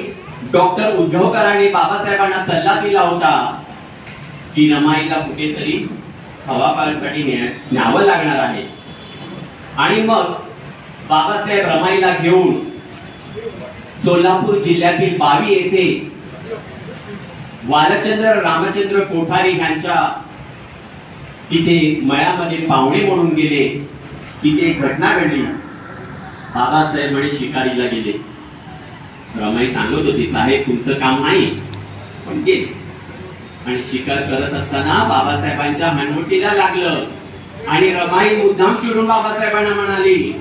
डॉक्टर उद्धवकरांनी बाबासाहेबांना सल्ला दिला होता की रमाईला कुठेतरी हवापाण्यासाठी न्यावं लागणार आहे. आणि मग बाबासाहेब रमाईला घेऊन सोलापूर जिल्ह्यातील बावी येथे वालचंद्र रामचंद्र कोठारी यांच्या तिथे मळ्यामध्ये पाहुणे म्हणून गेले. तिथे एक घटना घडली. बाबासाहेब म्हणे शिकारीला गेले. रमाई सांगत होती साहेब तुमचं काम नाही, पण गेले. आणि शिकार करत असताना बाबासाहेबांच्या हनवटीला लागलं आणि रमाई मुद्दाम चिडून बाबासाहेबांना म्हणाली,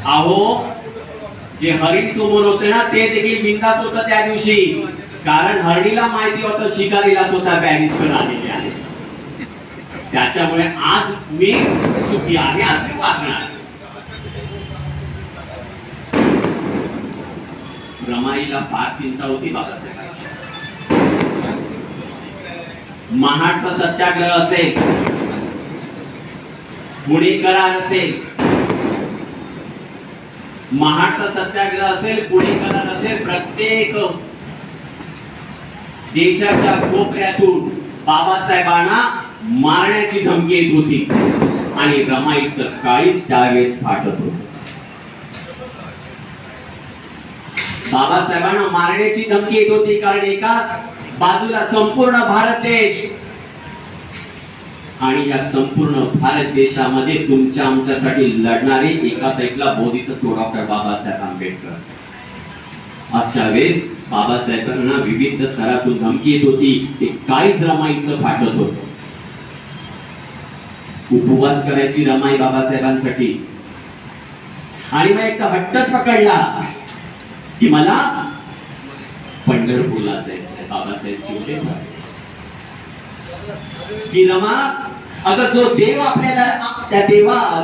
अहो जे हरिण समोर होते ना ते देखील बिनधास्त होतं त्या दिवशी, कारण हरणीला माहिती होतं शिकारीला स्वतः बॅरिस्टर आलेले आहे. त्याच्यामुळे आज मी सुखी आहे असे वागणार. रमाईला फार चिंता होती बाबासाहेबांची. महाडचा सत्याग्रह असेल, पुणे करार असेल, महाडचा सत्याग्रह असेल, पुणे करार असेल, प्रत्येक देशाच्या कोपऱ्यातून बाबासाहेबांना मारण्याची धमकी येत होती आणि रमाईचं काळीच त्यावेळेस फाटत होत. बाबासाहेबांना मारण्याची धमकी येत होती कारण एका बाजूला संपूर्ण भारत देश आणि या संपूर्ण भारत देशामध्ये तुमच्या आमच्यासाठी लढणारे एका साईडला बोधिसत्व डॉक्टर बाबासाहेब आंबेडकर. अशा वेळेस बाबासाहेबांना विविध स्तरातून धमकी येत होती. ते काहीच रमाईचं फाटत होत. उपवास करायची रमाई बाबासाहेबांसाठी आणि मग एकदा हट्टच पकडला की मला पंढरपूरला जायचंय. बाबासाहेब चिवले की रमा, अगं जो देव आपल्याला त्या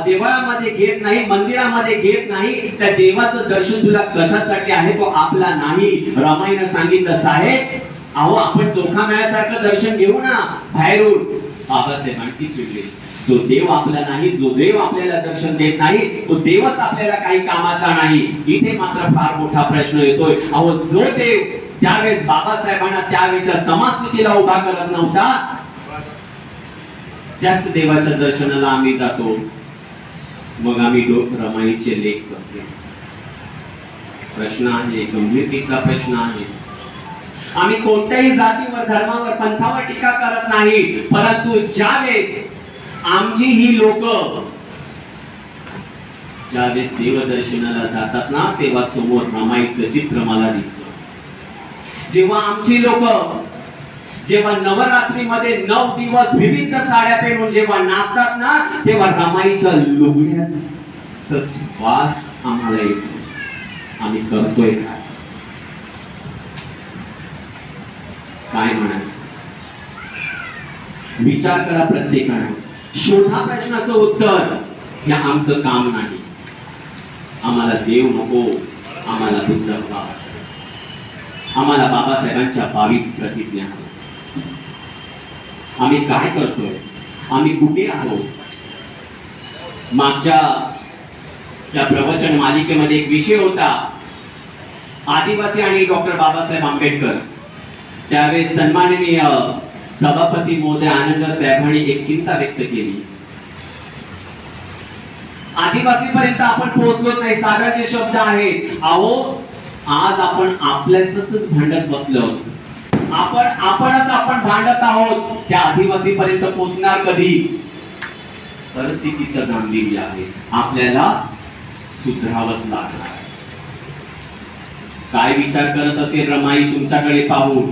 देवळामध्ये घेत नाही, मंदिरामध्ये घेत नाही, त्या देवाचं दर्शन तुला कशासाठी आहे तो आपला नाही. रमाईनं सांगितलं साहेब, अहो आपण चोखा मेळ्यासारखं दर्शन घेऊ ना बाहेरून. बाबासाहेब आणखी चिडले, जो देव आपला नाही, जो देव आपल्याला दर्शन देत नाही, तो देवच आपल्याला काही कामाचा नाही. इथे मात्र फार मोठा प्रश्न येतोय. अहो जो देव त्यावेळेस बाबासाहेबांना त्यावेळेच्या समाजस्थितीला उभा करत नव्हता, त्याच देवाच्या दर्शनाला आम्ही जातो. मग आम्ही रमाईचे लेख करतो. प्रश्न आहे, गंभीरतेचा प्रश्न आहे. आम्ही कोणत्याही जातीवर, धर्मावर, पंथावर टीका करत नाही, परंतु ज्यावेळेस आमची ही लोक ज्यावेळेस देवदर्शनाला जातात ना, तेव्हा समोर रमाईचं चित्र मला दिसतं. जेव्हा आमची लोक जेव्हा नवरात्रीमध्ये 9 दिवस विविध साड्या पेरून जेव्हा नाचतात ना, तेव्हा रमाईच्या लुगड्याचा श्वास आम्हाला येतो. आम्ही करतोय काय म्हणायचं? विचार करा प्रत्येकाने, शोधा प्रश्नाचं उत्तर. हे आमचं काम नाही. आम्हाला देव नको, आम्हाला बुद्ध हवा, आम्हाला बाबासाहेबांच्या 22 प्रतिज्ञा. आम्ही काय करतोय, आम्ही कुठे आहोत? मागच्या त्या प्रवचन मालिकेमध्ये एक विषय होता, आदिवासी आणि डॉक्टर बाबासाहेब आंबेडकर. त्यावेळेस सन्माननीय सभापती महोदय आनंद साहेबांनी एक चिंता व्यक्त केली. आदिवासी पर्यंत आपण पोहोचलो नाही, सागाचे शब्द आहेत. अहो आज आपण आपल्यातच भांडत बसलो, आपण भांडत आहोत. त्या आदिवासी पर्यंत पोहोचणार कधी? परिस्थितीचं गांभीर्य आहे, आपल्याला सुधरावंच लागणार. काय विचार करत असेल रमाई तुमच्याकडे पाहून?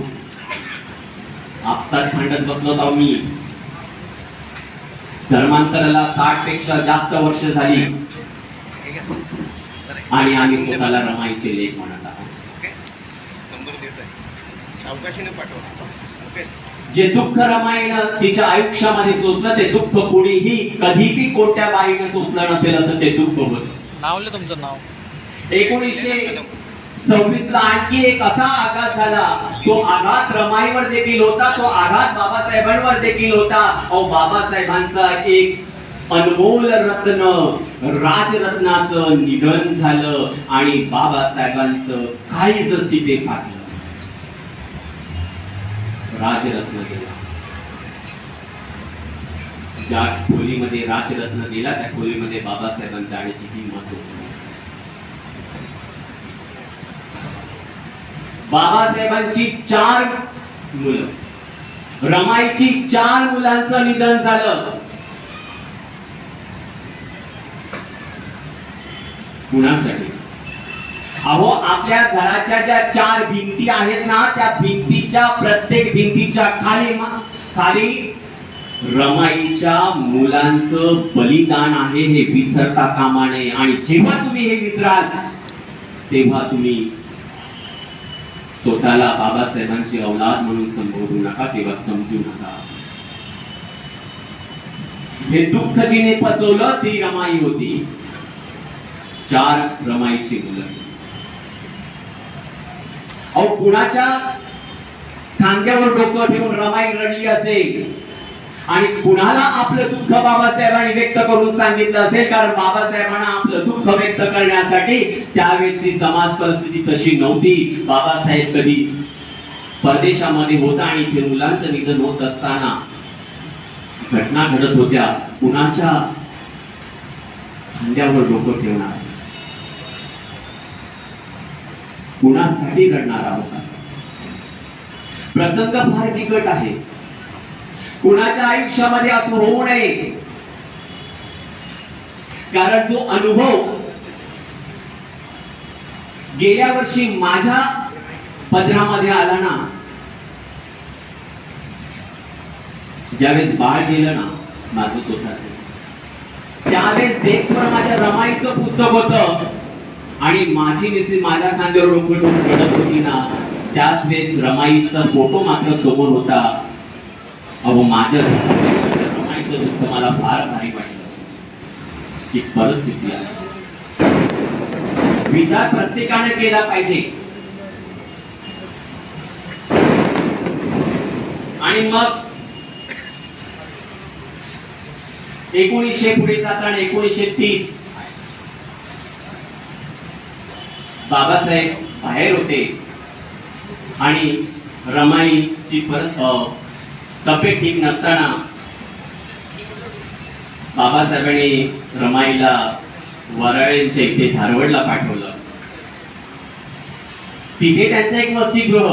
आपसात भांडत बसलो आहो. मी धर्मांतराला 60 पेक्षा जास्त वर्ष झाली आणि आम्ही स्वतःला रमाईचे लेख म्हणत आहोत. जे दुःख रमाईनं तिच्या आयुष्यामध्ये सोचलं, ते दुःख कोणीही कधीही कोणत्या बाईनं सोचलं नसेल असं ते दुःख होतं. नावले तुमचं नाव. 1926 ला आणखी एक असा आघात झाला. तो आघात रमाईवर देखील होता, तो आघात बाबासाहेबांवर देखील होता. अहो बाबासाहेबांचा एक अनमोल रत्न, राजरत्नाचं निधन झालं आणि बाबासाहेबांचं काहीच तिथे फाटलं. राजरत्न गेला. ज्या खोलीमध्ये राजरत्न गेला, त्या खोलीमध्ये बाबासाहेबांच्या जाण्याची हिंमत होती. बाबासाहेबांची 4 मुलं, रमाईची 4 मुलांचं निधन झालं. कुणासाठी? अहो आपल्या घराच्या ज्या 4 भिंती आहेत ना, त्या भिंतीच्या प्रत्येक भिंतीच्या खाली रमाईच्या मुलांचं बलिदान आहे, हे विसरता कामा नये. आणि जेव्हा तुम्ही हे विसराल तेव्हा तुम्ही स्वतःला बाबासाहेबांची औलाद म्हणून संबोधू नका, तेव्हा समजू नका. हे दुःख जिने पचवलं ती रमाई होती. 4 रमाईची मुलं. अहो कुणाच्या खांद्यावर डोकं ठेवून रमाई रडली असेल आणि कुणाला आपलं दुःख बाबासाहेबांनी व्यक्त करून सांगितलं असेल, कारण बाबासाहेबांना आपलं दुःख व्यक्त करण्यासाठी त्यावेळेची समाज परिस्थिती तशी नव्हती. बाबासाहेब कधी परदेशामध्ये होता आणि ते मुलांचं निधन होत असताना घटना घडत होत्या. कुणाच्या खांद्यावर डोकं ठेवणार, कुणासाठी रडणारा होता. प्रसंग फार बिकट आहे. कुणाच्या आयुष्यामध्ये असं होऊ नये, कारण जो अनुभव गेल्या वर्षी माझ्या पदरामध्ये आला ना, ज्यावेळेस बाळ गेलं ना माझं स्वतःच, त्यावेळेस देशभर माझ्या रमाईचं पुस्तक होतं आणि माझी निसी माझ्या खांद्यावर डोकं ठेवून रडत होती ना, त्याच वेळेस रमाईचा फोटो मात्र समोर होता. अहो माझ्या रमाईचं दुःख मला फार भारी वाटलं. ही परिस्थिती आहे. विचार प्रत्येकाने केला पाहिजे. आणि मग 1900 पुढे जाताना 1930 बाबासाहेब बाहेर होते आणि रमाईची परत तब्येत ठीक नसताना बाबासाहेबांनी रमाईला वराळेंच्या इथे धारवडला पाठवलं. तिथे त्यांचं एक वसतिगृह.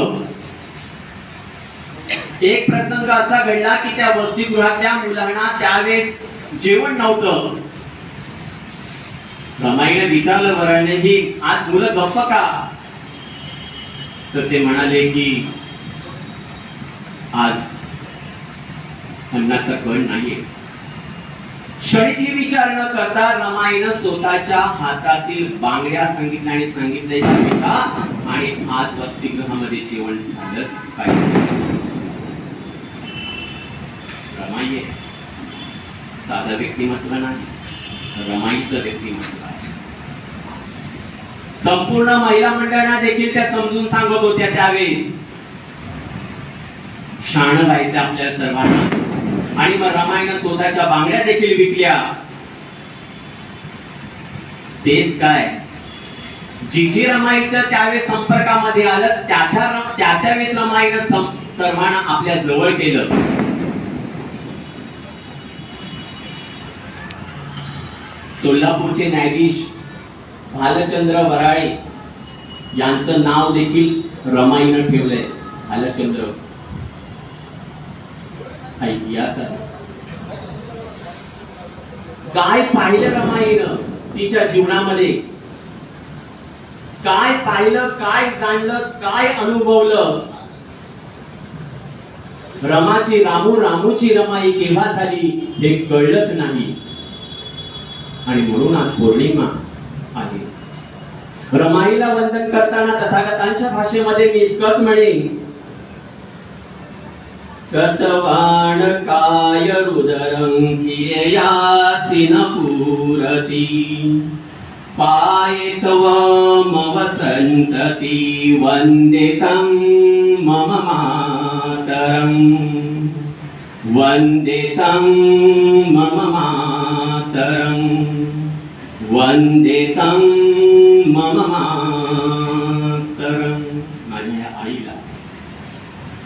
एक प्रसंग असा घडला की त्या वसतिगृहातल्या मुलांना त्यावेळेस जेवण नव्हतं. रमाईने विचारलं वराळने की आज मुलं गप्प का? तर ते म्हणाले की आज अन्नाचा कण नाहीये. क्षणिकही विचार न करता रमाईनं स्वतःच्या हातातील बांगड्या सांगितल्या आणि सांगितलं आणि आज वसतिगृहामध्ये जेवण झालंच पाहिजे. रमाई आहे, साधं व्यक्तिमत्व नाही, रमाईचं व्यक्तिमत्व आहे. संपूर्ण महिला मंडळांना देखील त्या समजून सांगत होत्या त्यावेळेस. शाणं व्हायचं आपल्या सर्वांना. आणि मग रमाईनं स्वतःच्या बांगड्या देखील विकल्या. तेच काय, जी रमाईच्या त्यावेळेस संपर्कामध्ये आलं त्यावेळेस रमाईनं सर्वांना आपल्या जवळ केलं. सोलापूरचे न्यायाधीश भालचंद्र वराळे यांचं नाव देखील रमाईनं ठेवलंय. भालचंद्र काय पाहिलं रमाईनं तिच्या जीवनामध्ये, काय पाहिलं, काय जाणलं, काय अनुभवलं. रमाची रामू, रामूची रमाई केव्हा झाली हे कळलंच नाही. आणि म्हणून आज पौर्णिमा आहे. रमाईला वंदन करताना तथागतांच्या भाषेमध्ये मी इतकंच म्हणेन, कर्तवाण काय रुदरं कियासिन पूरती पाये तव मम संतती वंदे तं मम मातरं वंदे तं मम मातरं वंदे तं मम मातरं. माझ्या आईला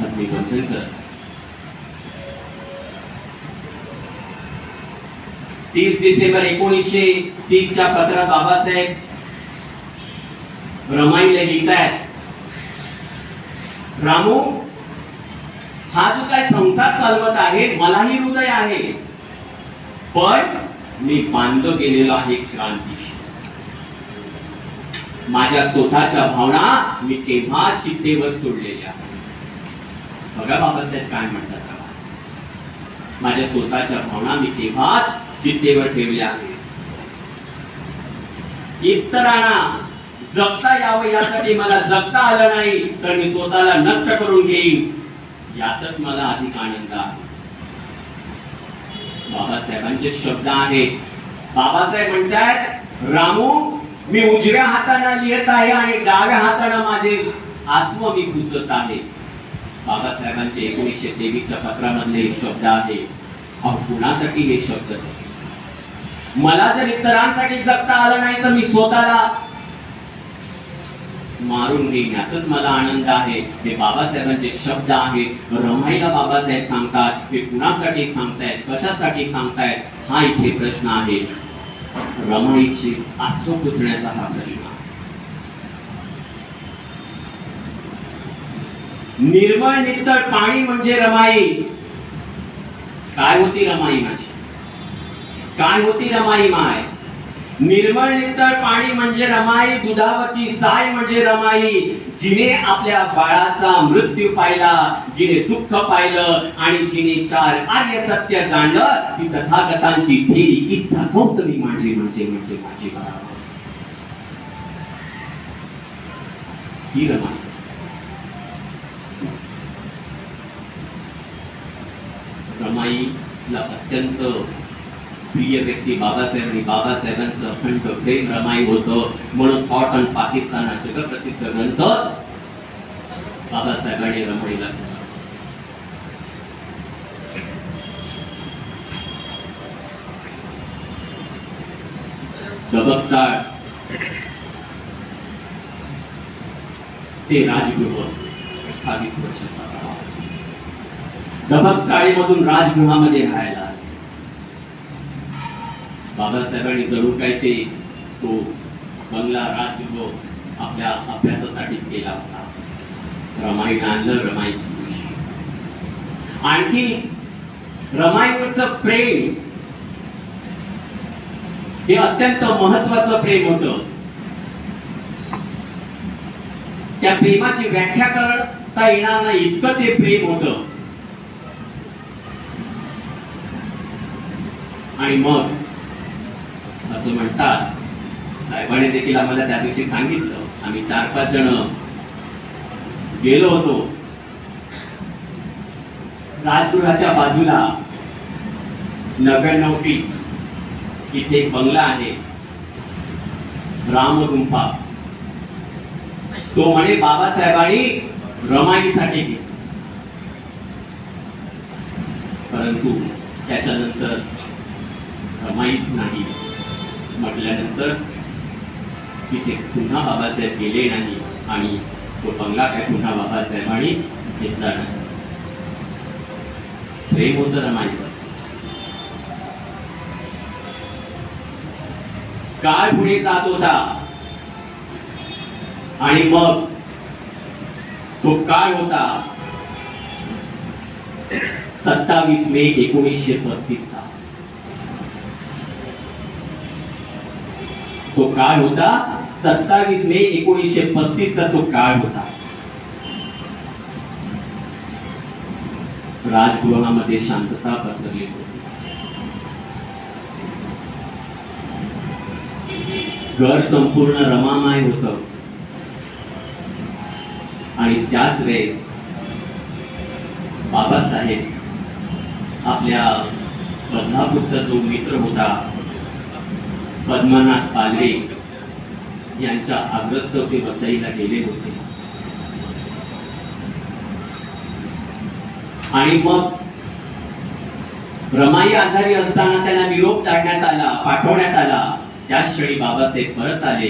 आज मी वंदन करतो. 30 डिसेंबर 1930 च्या पत्रात बाबासाहेब रमाईला लिहितायत, रामू, हा जो काय संसार चालवत आहे मलाही हृदय आहे, पण मी बांधलं गेलेलो आहे क्रांतीशी. माझ्या स्वतःच्या भावना मी केव्हा चित्तेवर सोडलेल्या. बघा बाबासाहेब काय म्हणतात, माझ्या स्वतःच्या भावना मी केव्हा चित्तेवर ठेवल्या आहेत. इतरांना जगता यावं यासाठी मला जगता आलं नाही, तर मी स्वतःला नष्ट करून घेईन, यातच मला अधिक आनंद आहे. बाबासाहेबांचे शब्द आहेत. बाबासाहेब म्हणतात, रामू मी उजव्या हाताने लिहित आहे आणि डाव्या हाताने माझे आसव मी पुसत आहे. बाबासाहेबांचे 1923च्या पत्रामधले हे शब्द आहे. अहो कुणासाठी हे शब्द? मला जर इतरांसाठी जगता आलं नाही तर मी स्वतःला मारून घेण्यातच मला आनंद आहे. हे बाबासाहेबांचे शब्द आहेत. रमाईला बाबासाहेब सांगतात. हे कुणासाठी सांगतायत, कशासाठी सांगतायत, हा इथे प्रश्न आहे. रमाईची आसव पुसण्याचा हा प्रश्न आहे. निर्मळ नितळ पाणी म्हणजे रमाई. काय होती रमाई माझी? काय होती रमाई माय? निर्मळ नितळ पाणी म्हणजे रमाई. दुधावरची साय म्हणजे रमाई. जिने आपल्या बाळाचा मृत्यू पाहिला, जिने दुःख पाहिलं आणि जिने 4 आर्य सत्य जाणलं, ती तथागतांची थेरी किस्सा गौतमी माझी माझी बाळा. ही रमाई. रमाईला अत्यंत प्रिय व्यक्ती बाबासाहेब आणि बाबासाहेबांचं अखंड प्रेम रमाई होतं. म्हणून थॉट ऑन पाकिस्तान हा जगप्रसिद्ध ग्रंथ बाबासाहेबांनी रमाईला दबकचाळ ते राजगृह 28 वर्षाचा प्रवास. दबकचाळीमधून राजगृहामध्ये राहायला बाबासाहेबांनी जरूर काय ते तो बंगला राजगृह आपल्या अभ्यासासाठी केला होता. रमाईने आणलं. रमाई आणखी रमाईवरचं प्रेम हे अत्यंत महत्वाचं प्रेम होतं. त्या प्रेमाची व्याख्या करता येणार नाही इतकं ते प्रेम होतं. आणि मग असं म्हणतात, साहेबांनी देखील आम्हाला त्या दिवशी सांगितलं, आम्ही 4-5 जण गेलो होतो. राजगृहाच्या बाजूला 99 फीट इथे एक बंगला आहे, रामगुंफा. तो म्हणे बाबासाहेबांनी रमाईसाठी घेतला. परंतु त्याच्यानंतर रमाईच नाही म्हटल्यानंतर तिथे पुन्हा बाबासाहेब गेले नाही आणि तो बंगला काय पुन्हा बाबासाहेबांनी घेतला नाही. प्रेम होतं रमाईवर. काळ पुढे जात होता आणि मग तो काळ होता 27 मे 1935 चा. तो काळ होता 27 मे 1935 चा तो काळ होता. राजगृहामध्ये शांतता पसरली होती. घर संपूर्ण रमामाय होतं आणि त्याच वेळेस बाबासाहेब आपल्या बदलापूरचा जो मित्र होता पद्मनाथ पालवे यांच्या आग्रस्तवती वसईला गेले होते. आणि मग रमाई आजारी असताना त्यांना निरोप काढण्यात आला, पाठवण्यात आला. त्याच क्षणी बाबासाहेब परत आले.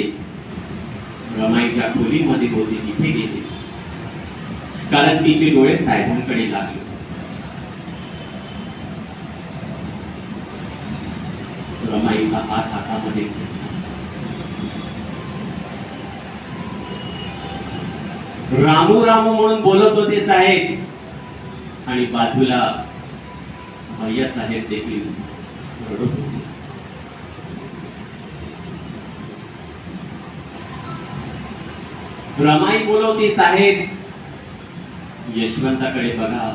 रमाई ज्या खोलीमध्ये होती तिथे गेले, कारण तिचे डोळे साहेबांकडे लागले. रमाईचा हात हातामध्ये रामू रामू म्हणून बोलत होते साहेब. आणि बाजूला भैया साहेब देखील रडत होते. रमाई बोलवते, साहेब यशवंताकडे बघा,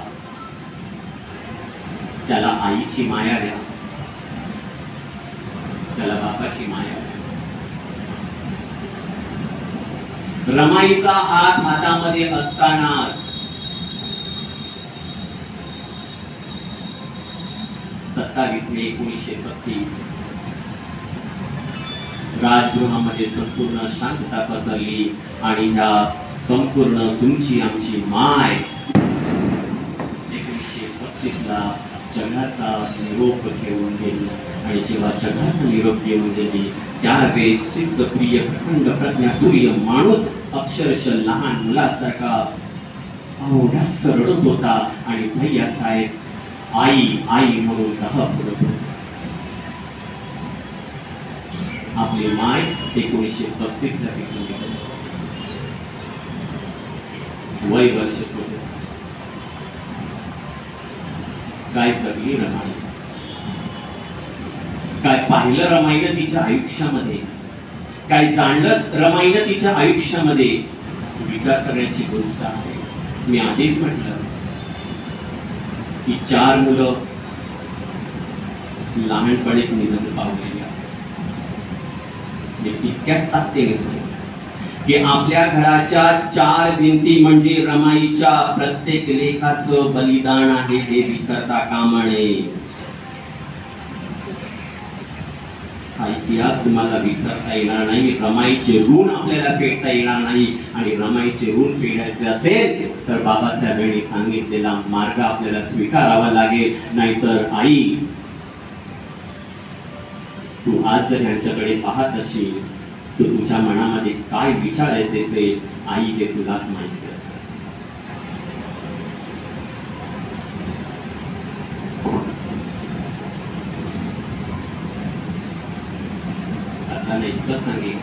त्याला आईची माया द्या, त्याला बापाची माया द्या. रमाईचा हात हातामध्ये असतानाच 27 मे 1935 राजगृहामध्ये संपूर्ण शांतता पसरली आणि ह्या संपूर्ण तुमची आमची माय 1935 ला जगाचा निरोप घेऊन गेली. आणि जेव्हा जगाचा निरोप घेऊन गेली त्यावेळेस शिस्तप्रिय प्रखंड प्रज्ञासूर्य माणूस अक्षरशः लहान मुलासारखा अवढ्यास रडत होता आणि भैया साहेब आई आई म्हणून दहत होते. आपली माय 1935 ला विसरून गेली. वय वर्ष 16. काय जगली रमाई, काय पाहिलं रमाईनं तिच्या आयुष्यामध्ये, काय जाणलं रमाईनं तिच्या आयुष्यामध्ये, विचार करण्याची गोष्ट आहे. मी आधीच म्हटलं की 4 मुलं लहानपणीच निधन पावलेली आहेत. तितक्याच ताकदीने सांगितलं की आपल्या घराच्या 4 भिंती म्हणजे रमाईच्या प्रत्येक लेखाचं बलिदान आहे हे विसरता कामा नये. हा इतिहास तुम्हाला विसरता येणार नाही. रमाईचे ऋण आपल्याला फेडता येणार नाही. आणि रमाईचे ऋण फेडायचे असेल तर बाबासाहेबांनी सांगितलेला मार्ग आपल्याला स्वीकारावा लागेल. नाहीतर आई, तू आज जर यांच्याकडे पाहत असशील तर तुझ्या मनामध्ये काय विचार येते ते आई हे तुलाच माहिती असेल. आता इतकं सांगेन,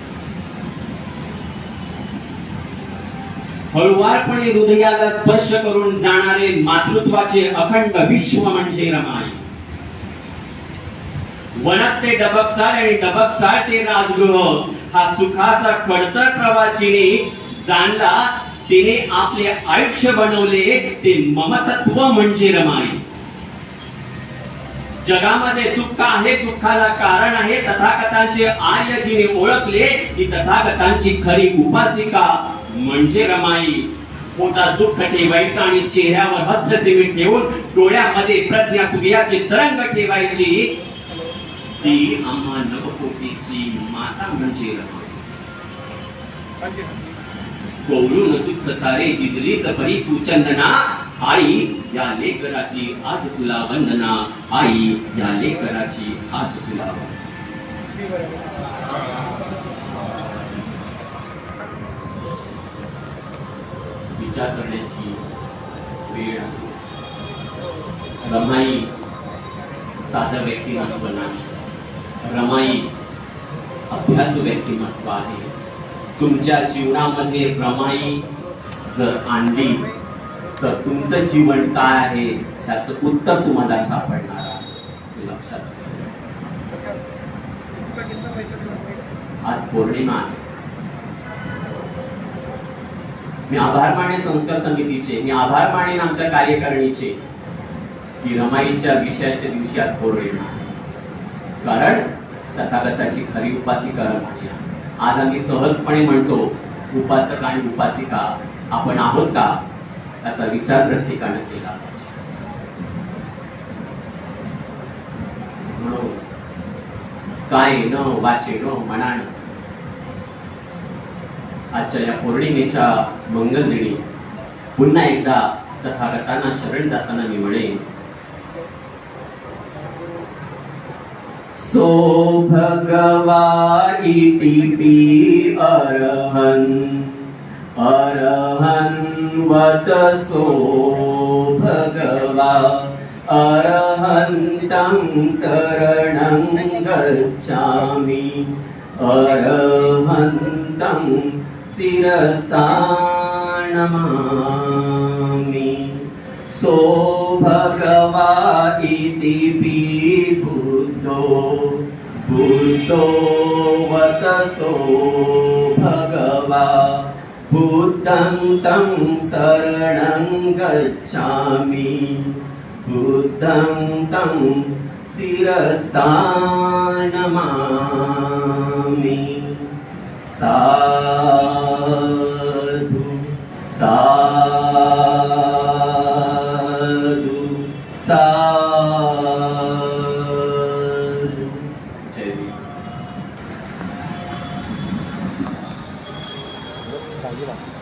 हळुवारपणे हृदयाला स्पर्श करून जाणारे मातृत्वाचे अखंड विश्व म्हणजे रमाई. वनात ते डबकताळ आणि डबकताळ ते राजगृह. हा सुखाचा खडतर प्रवास जिने जाणला तिने आपले आयुष्य बनवले ते ममतत्व म्हणजे रमाई. जगामध्ये दुःख आहे, दुःखाला कारण आहे. तथागतांचे आर्य जिने ओळखले ती तथागतांची खरी उपासिका म्हणजे रमाई. पोटात दुःख ठेवायचं आणि चेहऱ्यावर हास्यदिवे ठेवून डोळ्यामध्ये प्रज्ञा सूर्याचे तरंग ठेवायची ती आम्हा नवकोटीची माता म्हणजे रमाई. कोवळून दुःख सारे जिजलीच परी तू चंदना. आई या लेकराची आज तुला वंदना. आई या लेकराची आज तुला वंदना. विचार करण्याची वेळ आहे. रमाई साधं व्यक्तिमत्व नाही. रमाई अभ्यासू व्यक्तिमत्व आहे. तुमच्या जीवनामध्ये रमाई जर आणली तर तुमचं जीवन काय आहे त्याचं उत्तर तुम्हाला सापडणार आहे. लक्षात असू. आज पौर्णिमा आहे. मी आभार मानेन संस्कार समितीचे, मी आभार मानेन आमच्या कार्यकारिणीचे की रमाईच्या विषयाच्या दिवशी आज पौर्णिमा आहे. कारण तथागताची खरी उपासिका रमाई आहे. आज आम्ही सहजपणे म्हणतो उपासक आणि उपासिका आपण आहोत का त्याचा विचार प्रत्येकाने केला पाहिजे. म्हणून काय न वाचे न मनानं आजच्या या पौर्णिमेच्या मंगलदिनी पुन्हा एकदा तथागतांना शरण जाताना मी म्हणेन, सो भगवा इति अरहन अरहन वत सो भगवा अरहन्तं शरणं गच्छामि अरहन्तं शिरसा नमामि. सो भगवा इति बुद्धो बुद्धो वतसो भगवा बुद्धं तं शरणं गच्छामि बुद्धं तं शिरसा नमामि. साधु साधु साधु. काळजी लागते.